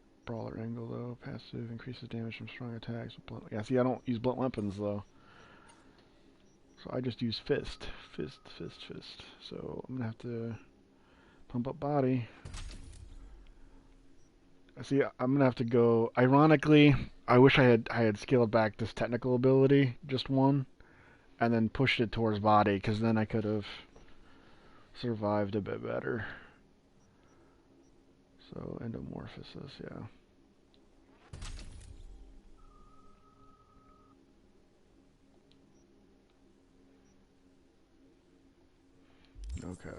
angle though. Passive increases damage from strong attacks with blunt. Yeah, see, I don't use blunt weapons though. So I just use fist. So I'm gonna have to pump up body. See, I'm gonna have to go. Ironically, I wish I had scaled back this technical ability, just one, and then pushed it towards body, because then I could have survived a bit better. So endomorphosis, yeah. Okay.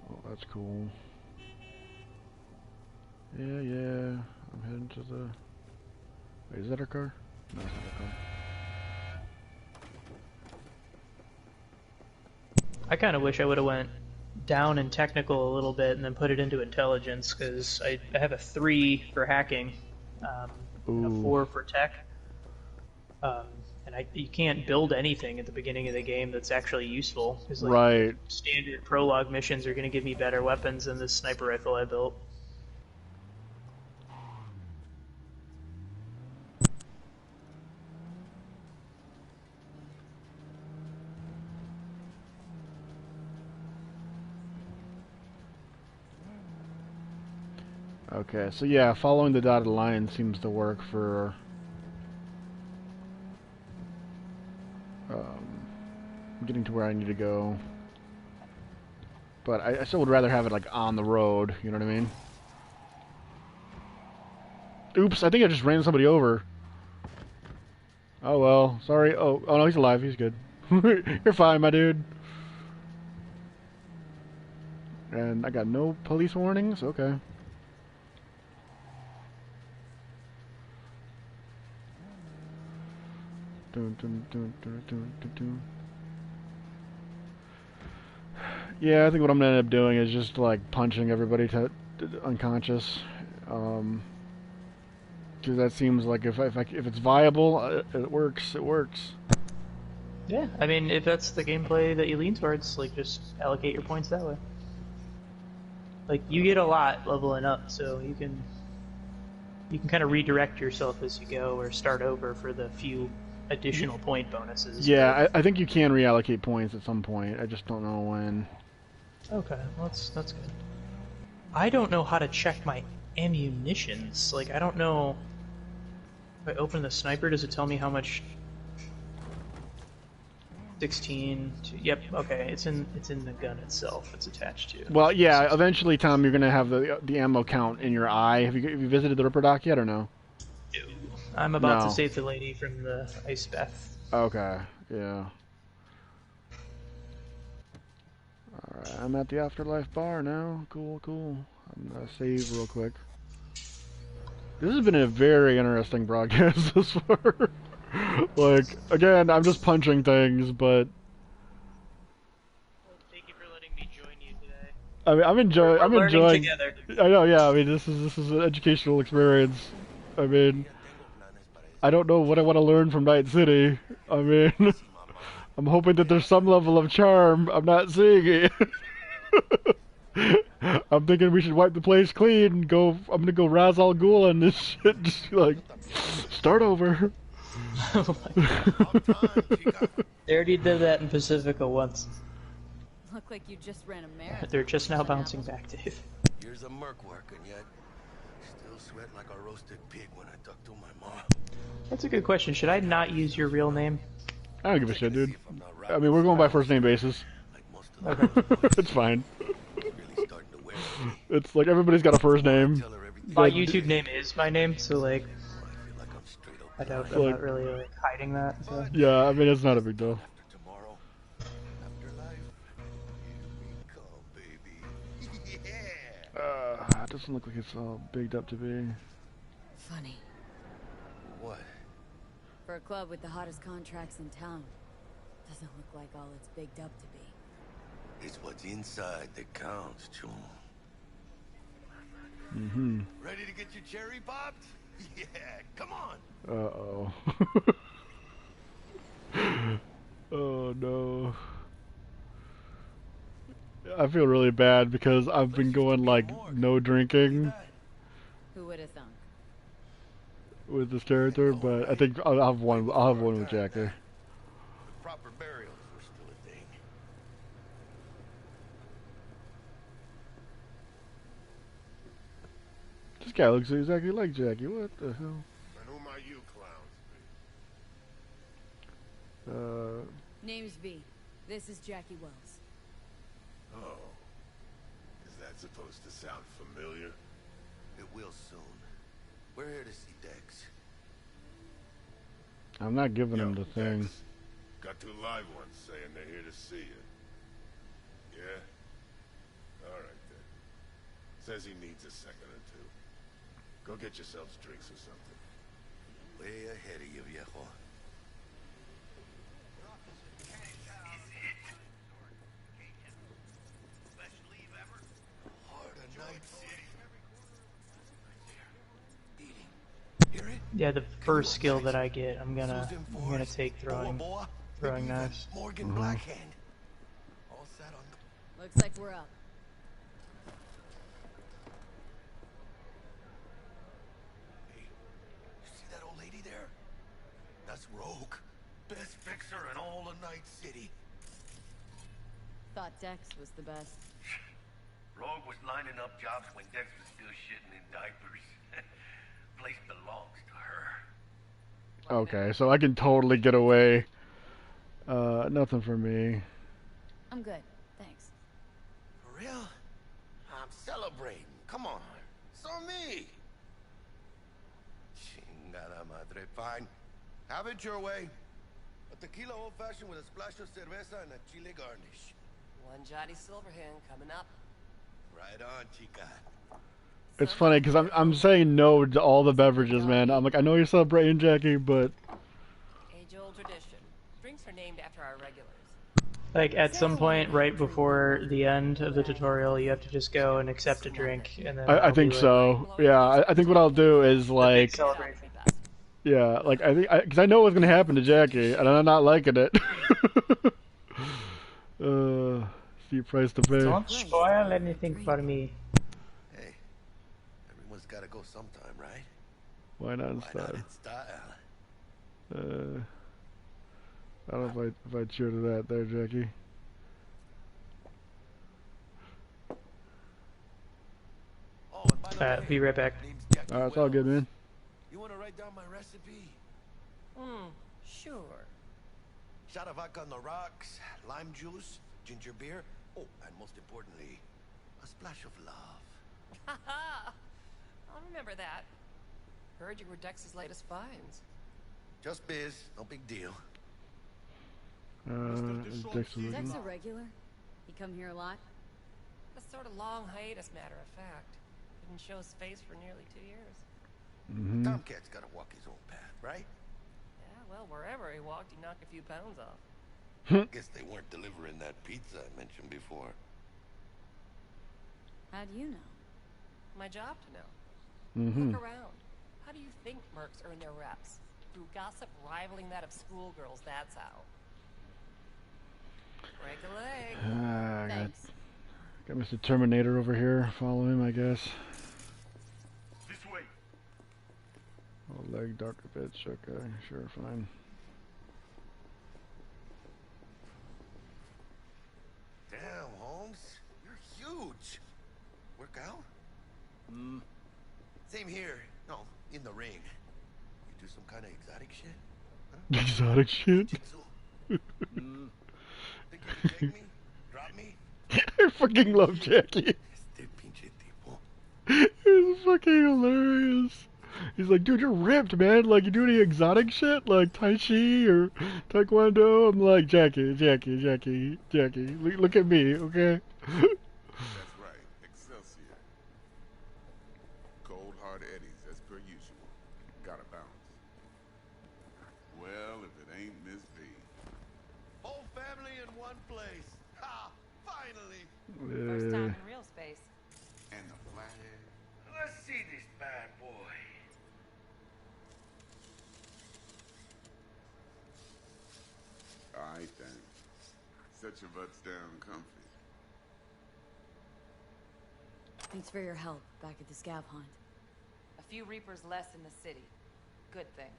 Oh, that's cool. Yeah, yeah. I'm heading to the... Wait, is that our car? No, it's not our car. I kind of wish I would have went down in technical a little bit and then put it into intelligence, because I have a 3 for hacking, and a 4 for tech. And you can't build anything at the beginning of the game that's actually useful. Cause, like, right. Standard prologue missions are going to give me better weapons than this sniper rifle I built. Okay, so yeah, following the dotted line seems to work for getting to where I need to go. But I still would rather have it like on the road, you know what I mean? Oops, I think I just ran somebody over. Oh well, sorry. Oh no, he's alive, he's good. You're fine, my dude. And I got no police warnings? Okay. Dun, dun, dun, dun, dun, dun, dun. Yeah, I think what I'm gonna end up doing is just like punching everybody to unconscious, because that seems like if it's viable, it works. It works. Yeah, I mean, if that's the gameplay that you lean towards, like, just allocate your points that way. Like, you get a lot leveling up, so you can kind of redirect yourself as you go, or start over for the few additional point bonuses. Yeah, I think you can reallocate points at some point. I just don't know when. Okay, well, that's good. I don't know how to check my ammunitions. Like, I don't know... If I open the sniper, does it tell me how much... 16... Yep, okay, it's in the gun itself it's attached to. Well, yeah, eventually, Tom, you're gonna have the ammo count in your eye. Have you visited the Ripper Dock yet, or no? No. I'm about to save the lady from the ice bath. Okay, yeah. Alright, I'm at the Afterlife bar now. Cool, cool. I'm gonna save real quick. This has been a very interesting broadcast this far. Like, again, I'm just punching things, but... Thank you for letting me join you today. I mean, I'm We're enjoying... together. I know, yeah, I mean, this is an educational experience. I mean... I don't know what I want to learn from Night City. I mean... I'm hoping that there's some level of charm. I'm not seeing it. I'm thinking we should wipe the place clean and go... I'm gonna go Ra's al Ghul on this shit. Just like... Start over. Oh my God. They already did that in Pacifica once. Look like you just ran a marathon. They're just now bouncing back, Dave. Here's a merc working yet. Still sweat like a roasted pig when I talk to my mom. That's a good question. Should I not use your real name? I don't give a shit, dude. I mean, we're going by first name basis. Okay. It's fine. It's like everybody's got a first name. My YouTube name is my name, so like, I doubt I'm not really like hiding that. So. Yeah, I mean it's not a big deal. It doesn't look like it's all bigged up to be. Funny. What? For a club with the hottest contracts in town, doesn't look like all it's bigged up to be. It's what's inside that counts, Chum. Mm-hmm. Ready to get your cherry popped? Yeah, come on. Uh-oh. Oh no. I feel really bad because I've been going like no drinking Who would have thunk? with this character, but I think I'll have one with Jacker. Proper burials were still a thing. This guy looks exactly like Jackie. What the hell? And who might you clowns be? Name's V. This is Jackie Wells. Oh. Is that supposed to sound familiar? It will soon. We're here to see Dex. I'm not giving him the thing. Dex. Got two live ones saying they're here to see you. Yeah? Alright then. Says he needs a second or two. Go get yourselves drinks or something. Way ahead of you, viejo. Yeah, the first skill that I get, I'm gonna take throwing knives. Morgan Blackhand. All set on the... Looks like we're up. Hey, you see that old lady there? That's Rogue. Best fixer in all of Night City. Thought Dex was the best. Rogue was lining up jobs when Dex was still shitting in diapers. Place belongs to her. Okay, so I can totally get away. Nothing for me. I'm good, thanks. For real? I'm celebrating. Come on. So me. Chingada madre. Fine. Have it your way. A tequila old-fashioned with a splash of cerveza and a chile garnish. One Johnny Silverhand coming up. Right on, chica. It's funny because I'm saying no to all the beverages, man. I'm like, I know you're celebrating, Jackie, but Age-old tradition. Drinks are named after our regulars. Like, at some point, right before the end of the tutorial, you have to just go and accept a drink, and then... I think so. Yeah, I think what I'll do is, like... Yeah, like, I think... Because I know what's going to happen to Jackie, and I'm not liking it. See price to pay. Don't spoil anything for me. Hey, everyone's got to go sometime, right? Why not in Why style? not in style? I don't know if I cheer to that there, Jackie. Oh, and by the way, Be right back. name's Jackie It's all good, Wells. man. You want to write down my recipe? Sure. Shot of vodka on the rocks, lime juice, ginger beer. Oh, and most importantly, a splash of love. Haha! I'll remember that. Heard you were Dex's latest finds. Just biz, no big deal. Is Dex Dex original? a regular? He come here a lot? A sort of long hiatus, matter of fact. Didn't show his face for nearly 2 years. Mm-hmm. Tomcat's got to walk his own path, right? Yeah, well, wherever he walked, he knocked a few pounds off. Guess they weren't delivering that pizza I mentioned before. How do you know? My job to know. Mm-hmm. Look around. How do you think mercs earn their reps? Through gossip rivaling that of schoolgirls, that's how. Break a leg. Thanks. Got Mr. Terminator over here. Follow him, I guess. This way. Oh, leg, darker bitch. Okay, sure, fine. Damn, Holmes. You're huge. Work out? Same here. No, in the ring. You do some kind of exotic shit? Huh? Exotic shit? Jitsu? Think you can take me? Drop me? I fucking love Jackie. Este pinche tipo. It's fucking hilarious. He's like, dude, you're ripped, man. Like, you do any exotic shit? Like Tai Chi or Taekwondo? I'm like, Jackie. Look at me, okay? That's right, Excelsior. Cold hard eddies, as per usual. Gotta bounce. Well, if it ain't Miss V. Whole family in one place. Ha! Finally! First time in real space. And the flathead. Let's see this bad boy. Alright then. Set your butts down comfy. Thanks for your help back at the scav hunt. A few Reapers less in the city. Good thing.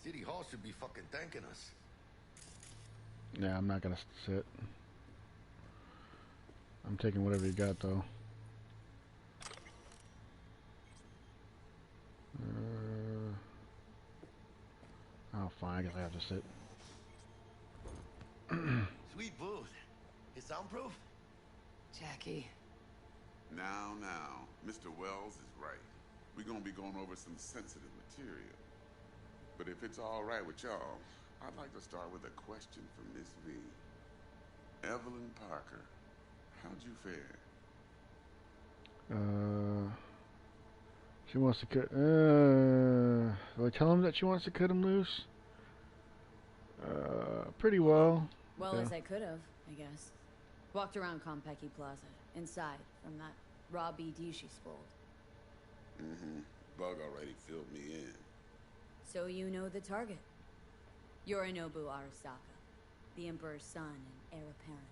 City Hall should be fucking thanking us. Yeah, I'm not gonna sit. I'm taking whatever you got, though. fine. I guess I have to sit. Sweet booth. Is soundproof? Jackie. Now, Mr. Wells is right. We're gonna be going over some sensitive material. But if it's all right with y'all, I'd like to start with a question for Miss V. Evelyn Parker, how'd you fare? She wants to cut. Do I tell him that she wants to cut him loose? Pretty well. Well, Yeah. as I could have, I guess. Walked around Konpeki Plaza, inside, from that raw BD she spoiled. Bug already filled me in. So you know the target. Yorinobu Arasaka, the Emperor's son and heir apparent.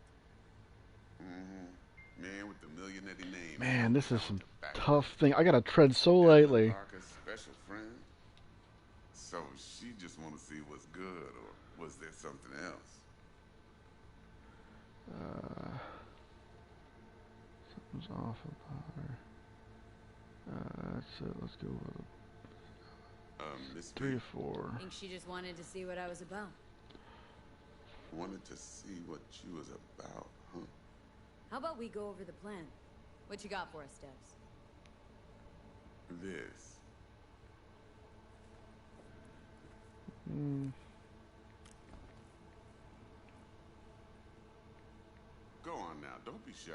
Man with the millionaire name. Man, this is some tough thing. I gotta tread so lightly. Parker's special friend? So she just want to see what's good, or was there something else? Something's off about her. That's it. Let's go with Miss 3 V, or 4. Think she just wanted to see what I was about. wanted to see what you was about, huh? How about we go over the plan? What you got for us, Debs? This. Go on now, don't be shy.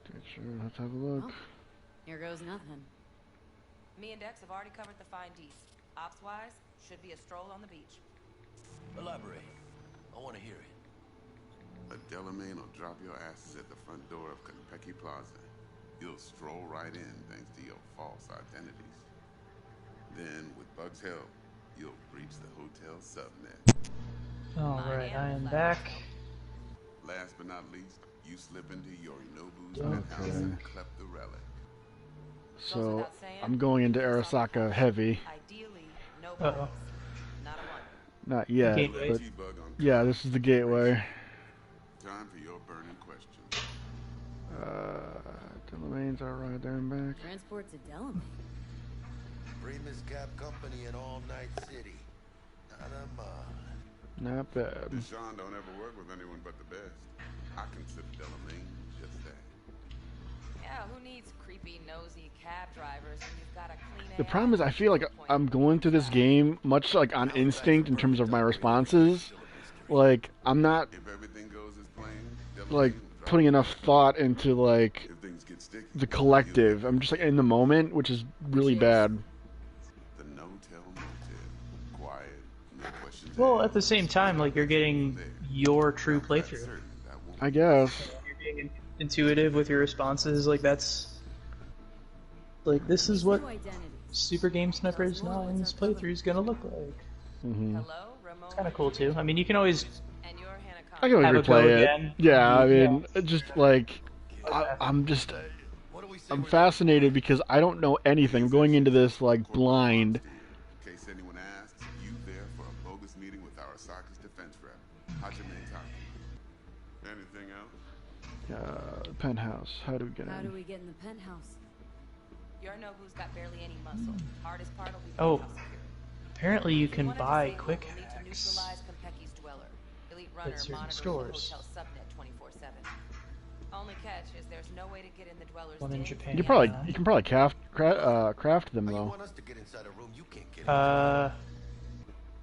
Okay, sure, let's have a look. Well, here goes nothing. Me and Dex have already covered the fine D's. Ops-wise, should be a stroll on the beach. Elaborate. I want to hear it. A Delamain will drop your asses at the front door of Konpeki Plaza. You'll stroll right in thanks to your false identities. Then, with Bug's help, you'll breach the hotel subnet. Alright, I am back. Last but not least, you slip into Yorinobu's penthouse and clep the relic. So, I'm going into Arasaka heavy. Ideally, no Uh-oh. bugs. Not a one. Not yet, Gateway. but T-Bug on yeah, this is the gateway. Time for your burning question. Delamain's are right there and back. Transport to Delamain. Famous cab company in All Night City. Not a mile. Not bad. Deshaun don't ever work with anyone but the best. I consider Delamain just that. Yeah, who needs creepy, nosy cab drivers when you've got a clean The problem is I feel like I'm going through this game much like on instinct in terms of my responses. Like, I'm not, If everything goes as planned, like, Delamain will drop putting enough thought into, like, if things get sticky. the collective. I'm just, like, in the moment, which is really bad. The no-tell motel. Quiet, no questions Well, asked. at the same time, like, you're getting your true I'm playthrough. certain that won't I guess. You're being intuitive with your responses. Like, that's... Like, this is what New identity. Super Game Snippers 9's playthrough is gonna look like. Hmm. Hello, Ramon. It's kind of cool, too. I mean, you can always... And you're Hannah I can Have always a go replay it. again. Yeah, I Yeah. mean, just, like, I'm just... What do we say I'm we're fascinated because I don't know anything. I'm going into this, like, blind. In case anyone asks, you there for a bogus meeting with Arasaka's defense rep, Hajime Taki. Anything else? Penthouse. How do we get How do in? we get in the penthouse? Yorinobu's got barely any muscle. Hardest part will be Oh. penthouse security. Apparently you If can wanted to buy save, quick we'll need to hacks. neutralize Konpeki's dweller. Elite runner certain monitors stores. the hotel subnet 24/7. Only catch is there's no way to get in the dweller's One in den. Japan. You can probably craft them How you though. want us to get inside a room you can't get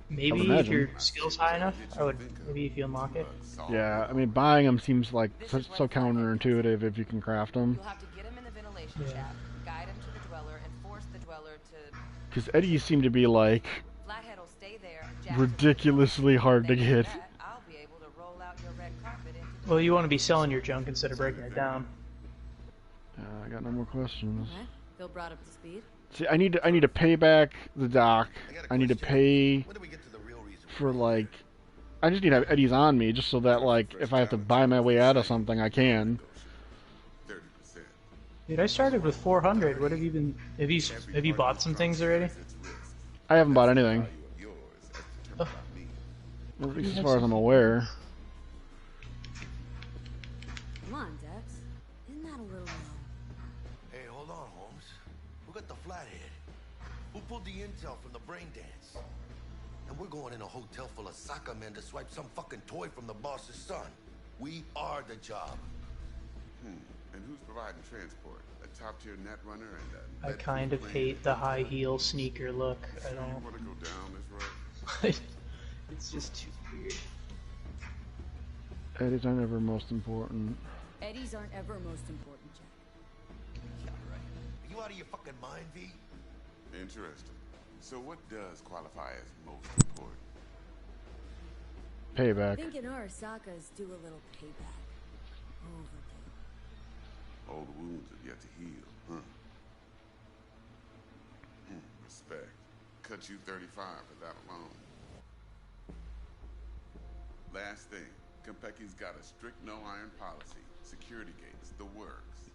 Maybe if imagine. your skill's high enough, I would maybe if you unlock it. Yeah, I mean buying them seems like so counterintuitive if you can craft them. You'll have to get him in the ventilation Yeah. shaft, guide him to the dweller, and force the dweller to... Because Eddies seem to be like Flathead will stay there. Jack ridiculously hard to Thanks get. that, I'll be able to roll out your red carpet into the... Well, you want to be selling your junk instead of breaking it down. I got no more questions. Okay. Bill brought up to speed. See, I need to pay back the dock. I need to pay When do we get to the real reason? for like. I just need to have Eddies on me just so that like if I have to buy my way out of something, I can. 30%. Dude, I started with 400. What have you been? Have you bought some things already? I haven't bought anything, Yours, as determined Oh. by me. at least as far as I'm aware. Come on, Dex. Isn't that a little low? Hey, hold on, Holmes. Who got the flathead? Who pulled the intel from the brain dance? And we're going in a hotel full of soccer men to swipe some fucking toy from the boss's son. We are the job. And who's providing transport? A top-tier net runner and a... I kind of hate the high heel sneaker look. I You don't. want to go down this road? It's just too weird. Eddies aren't ever most important. Eddies aren't ever most important, Jack. Yeah, right. Are you out of your fucking mind, V? Interesting. So what does qualify as most important? Payback. Thinking Arasaka's due a little payback. Overdue. Old wounds have yet to heal, huh? Respect. Cut you 35 for that alone. Last thing. Konpeki's got a strict no-iron policy. Security gates, the works.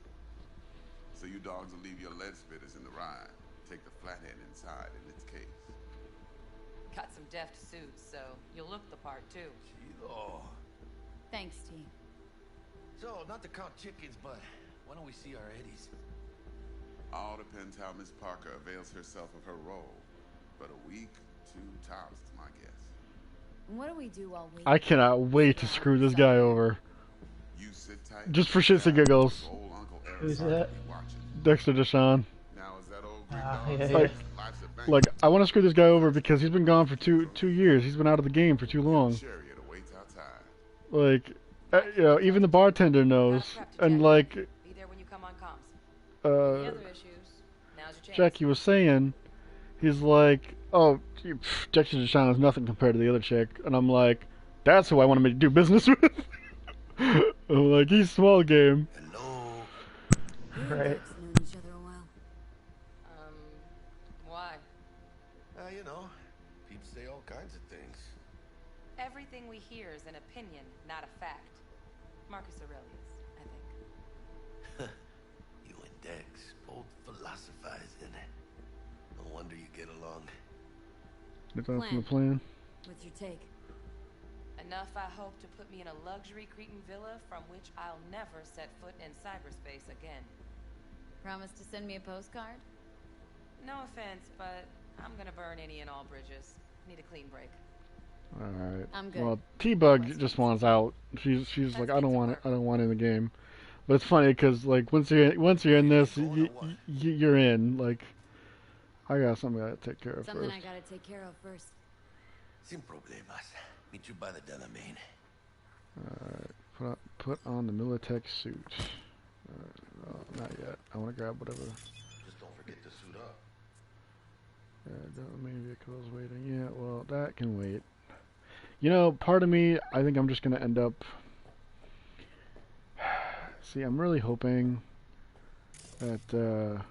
So you dogs will leave your lead spitters in the ride. Take the flathead inside in its case. Got some deft suits, so you'll look the part too. Oh. Thanks, T. So, not to count chickens, but why don't we see our Eddies? All depends how Miss Parker avails herself of her role. But a week, 2 tops is my guess. What do we do while we... I cannot wait to screw this guy over. You sit tight. Just for shits and giggles. Old Uncle Who's Arasaka that? be watching. Dexter Deshawn. Now is that old Greek Ah, dog yeah, saying yeah. life's a bank? Like, I want to screw this guy over because he's been gone for two years. He's been out of the game for too long. Chariot awaits outside. Like, you know, even the bartender knows. And like, Be there when you come on comms. Any other issues? Now's your chance. Jackie was saying, he's like, oh, Dexter Deshawn is nothing compared to the other chick. And I'm like, that's who I want to do business with. I'm like, he's small game. Hello. Right. known each other a while. Why? You know, people say all kinds of things. Everything we hear is an opinion, not a fact. Marcus Aurelius, I think. You and Dex both philosophizing. No wonder you get along. Get that from the plan. What's your take? Enough, I hope, to put me in a luxury Cretan villa from which I'll never set foot in cyberspace again. Promise to send me a postcard? No offense, but I'm gonna burn any and all bridges. Need a clean break. Alright. I'm good. Well, T-Bug just wants out. She's like, I don't want it. I don't want it in the game. But it's funny because like once you're in this, you're in. Like, I got something I gotta take care of Something first. I gotta take care of first. Sin problemas. Meet you by the Delamain. Alright, put on the Militech suit. Not yet. I want to grab whatever. Just don't forget to suit up. Main vehicle is waiting. Yeah, well, that can wait. You know, part of me, I think I'm just gonna end up. See, I'm really hoping that.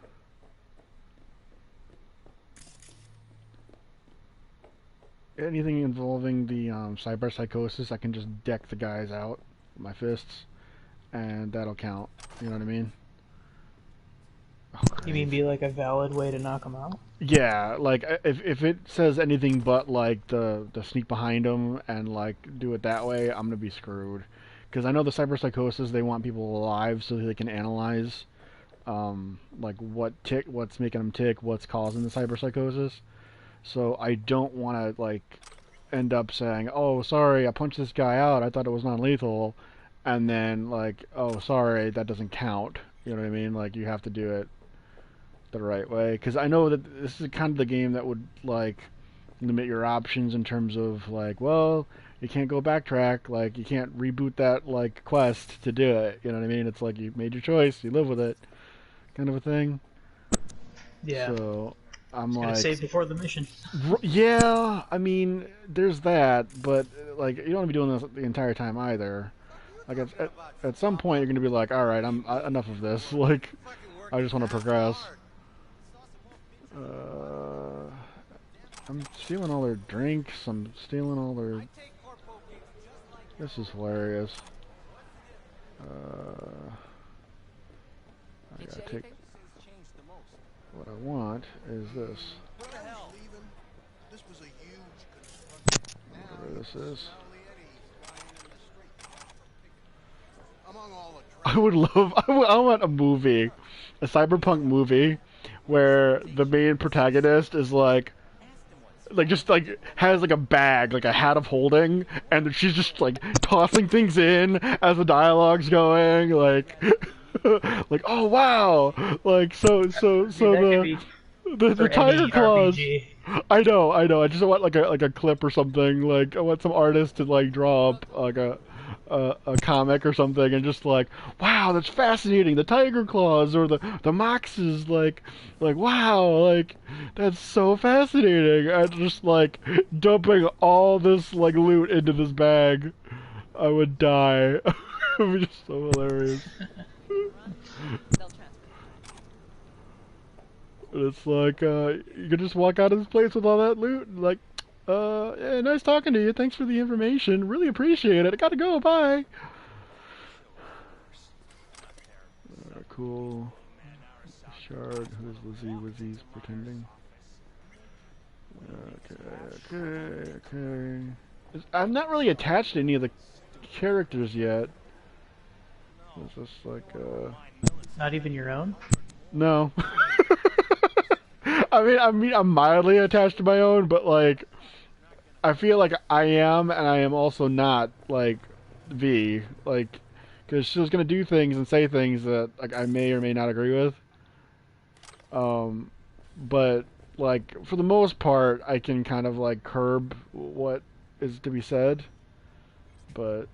Anything involving the cyber psychosis, I can just deck the guys out with my fists, and that'll count. You know what I mean? Oh, You mean be like a valid way to knock him out? yeah, like if it says anything but like the sneak behind them and like do it that way, I'm gonna be screwed. Because I know the cyber psychosis, they want people alive so they can analyze, like what's making them tick, what's causing the cyber psychosis. So I don't want to like end up saying, "Oh, sorry, I punched this guy out. I thought it was non-lethal," and then like, "Oh, sorry, that doesn't count." You know what I mean? Like you have to do it the right way. Because I know that this is kind of the game that would like limit your options in terms of like, well, you can't go backtrack. Like you can't reboot that like quest to do it. You know what I mean? It's like you made your choice, you live with it, kind of a thing. Yeah. So I'm Gotta like, save before the mission. yeah, I mean, there's that, but like, you don't want to be doing this the entire time either. Like, at some point, you're gonna be like, all right, I'm enough of this. Like, I just want to progress. I'm stealing all their drinks. I'm stealing all their. This is hilarious. I gotta take. What I want is this. Whatever this is. I would love. I want a movie, a cyberpunk movie, where the main protagonist is like just like has like a bag, like a hat of holding, and she's just like tossing things in as the dialogue's going, like like oh wow, like so That could be the for tiger any claws. RPG. I know. I just want like a clip or something. Like I want some artist to like draw up like a comic or something, and just like, wow, that's fascinating. The tiger claws or the moxes, like wow, like that's so fascinating. And just like dumping all this like loot into this bag, I would die. It would be just so hilarious. It's like, you could just walk out of this place with all that loot, and like, yeah, nice talking to you, thanks for the information, really appreciate it, I gotta go, bye! Cool. Shard, who's Lizzie? Lizzie's pretending. Okay. I'm not really attached to any of the characters yet. It's just like, Not even your own? No. I mean, I'm mildly attached to my own, but like, I feel like I am, and I am also not like V, like, because she's gonna do things and say things that like I may or may not agree with. But like for the most part, I can kind of like curb what is to be said. But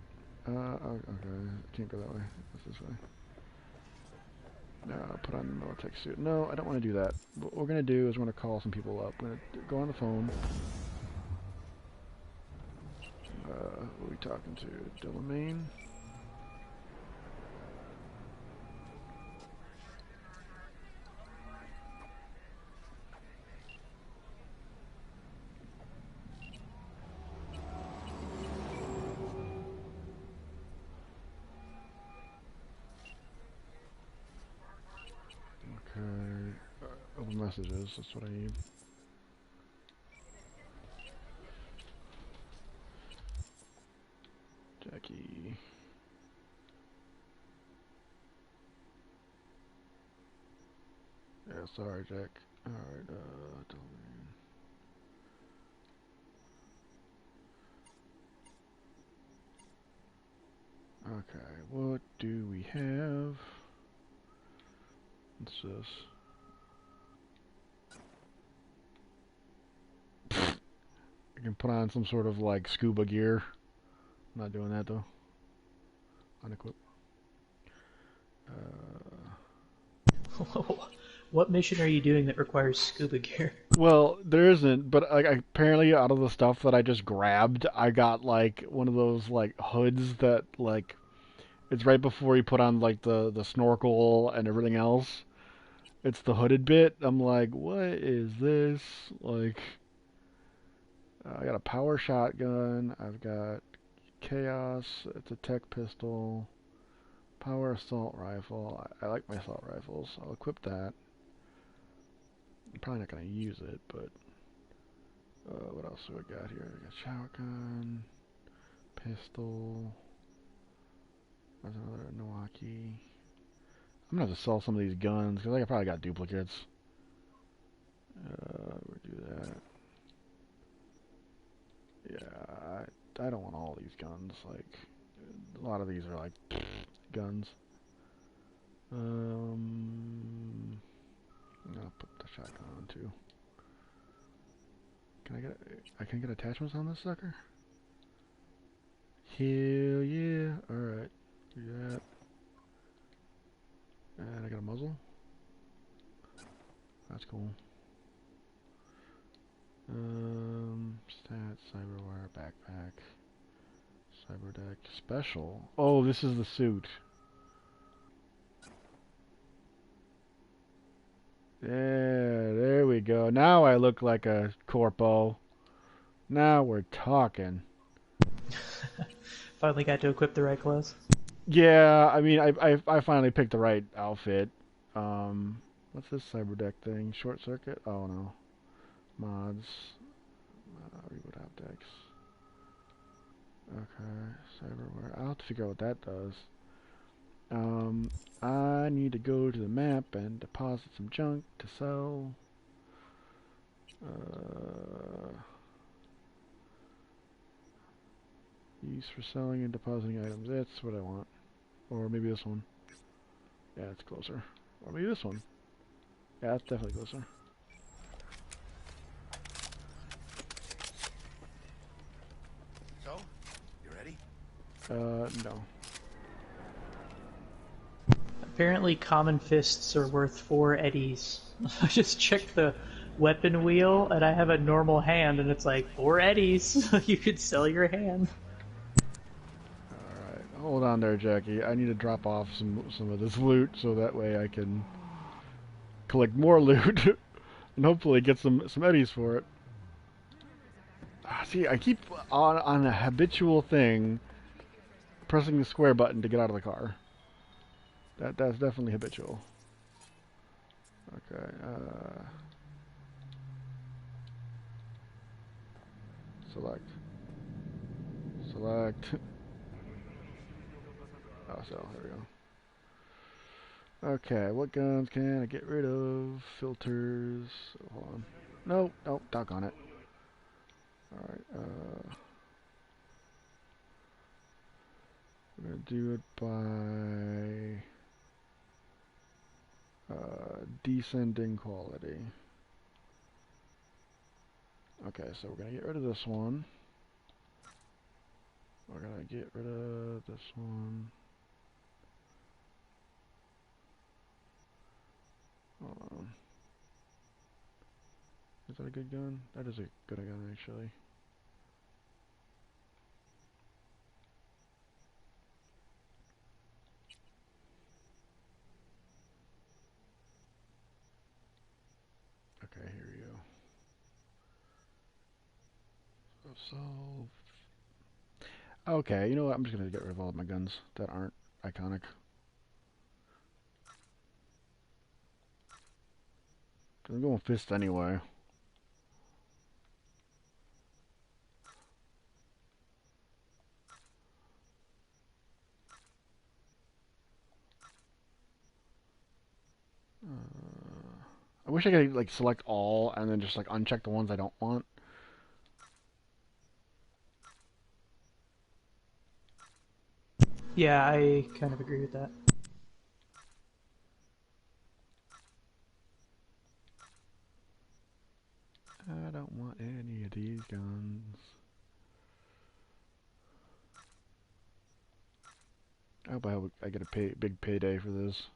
okay, I can't go that way. It's this way. No, put on the militech suit. No, I don't want to do that. What we're going to do is we're going to call some people up. We're going to go on the phone. Who are we talking to? Delamain? Okay. Open messages, that's what I need. Jackie. Yeah, sorry, Jack. Alright, Delamain. Okay, what do we have? What's this? I can put on some sort of like scuba gear. I'm not doing that though. Unequip. What mission are you doing that requires scuba gear? Well, there isn't, but like apparently out of the stuff that I just grabbed, I got like one of those like hoods that like it's right before you put on like the snorkel and everything else. It's the hooded bit. I'm like, what is this? Like, I got a power shotgun. I've got chaos. It's a tech pistol. Power assault rifle. I like my assault rifles. I'll equip that. I'm probably not gonna use it, but what else do I got here? I got shotgun, pistol. There's another Milwaukee. I'm gonna have to sell some of these guns because I probably got duplicates. We'll do that. Yeah, I don't want all these guns. Like, a lot of these are like guns. I'm gonna put the shotgun on too. I can get attachments on this sucker? Hell yeah. Alright. Do that. And I got a muzzle. That's cool. Stats, cyberwire, backpack, cyberdeck, special. Oh, this is the suit. Yeah, there we go. Now I look like a corpo. Now we're talking. Finally got to equip the right clothes. Yeah, I mean, I finally picked the right outfit. What's this cyberdeck thing? Short circuit? Oh no. Mods. Reboot optics. Okay, cyberware. I'll have to figure out what that does. I need to go to the map and deposit some junk to sell. Use for selling and depositing items. That's what I want. Or maybe this one. Yeah, it's closer. Or maybe this one. Yeah, that's definitely closer. So, you ready? No. Apparently common fists are worth 4 eddies. I just checked the weapon wheel and I have a normal hand and it's like 4 eddies. You could sell your hand. Alright, hold on there, Jackie. I need to drop off some of this loot so that way I can collect more loot and hopefully get some eddies for it. See, I keep on a habitual thing pressing the square button to get out of the car. That's definitely habitual. Okay, select. Oh, so there we go. Okay, what guns can I get rid of? Filters. Hold on. Nope, doggone it. Alright, we're gonna do it by descending quality. Okay, so we're gonna get rid of this one. We're gonna get rid of this one. Hold on. Is that a good gun? That is a good gun, actually. Okay, here we go. Solve. Okay, you know what? I'm just gonna get rid of all of my guns that aren't iconic. I'm going fist anyway. I wish I could like select all and then just like uncheck the ones I don't want. Yeah, I kind of agree with that. I don't want any of these guns. I hope I get a big payday for this.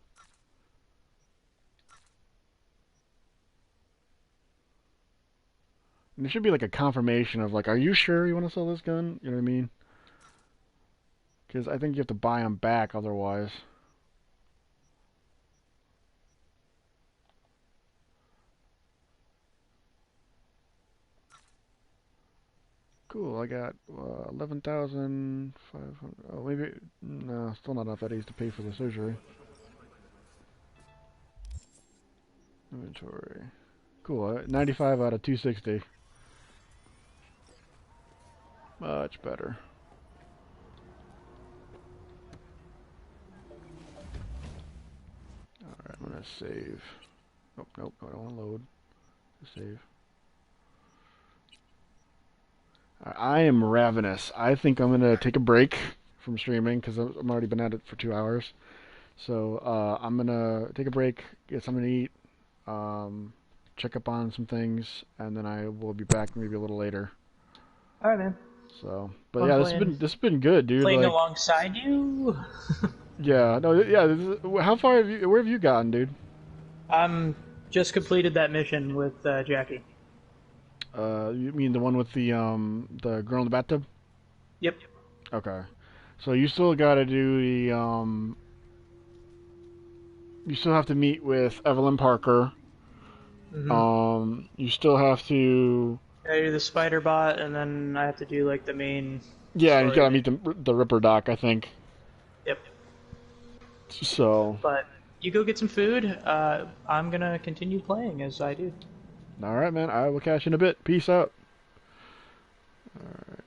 And there should be like a confirmation of like, are you sure you want to sell this gun? You know what I mean? Because I think you have to buy them back otherwise. Cool, I got 11,500. Oh, maybe. No, still not enough eddies to pay for the surgery. Inventory. Cool, 95 out of 260. Much better. Alright, I'm gonna save. Nope, I don't want to load. Save. I am ravenous. I think I'm gonna take a break from streaming because I've already been at it for 2 hours. So I'm gonna take a break, get something to eat, check up on some things, and then I will be back maybe a little later. All right, man. So, but yeah, this has been good, dude. Playing like, alongside you. Yeah, no, yeah. How far where have you gotten, dude? Just completed that mission with Jackie. You mean the one with the girl in the bathtub? Yep. Okay. So you still got to do the you still have to meet with Evelyn Parker. Mm-hmm. You still have to. I do the spider bot, and then I have to do like the main. Yeah, you gotta meet the Ripper Doc, I think. Yep. So. But you go get some food. I'm gonna continue playing as I do. All right, man. I will catch you in a bit. Peace out. All right.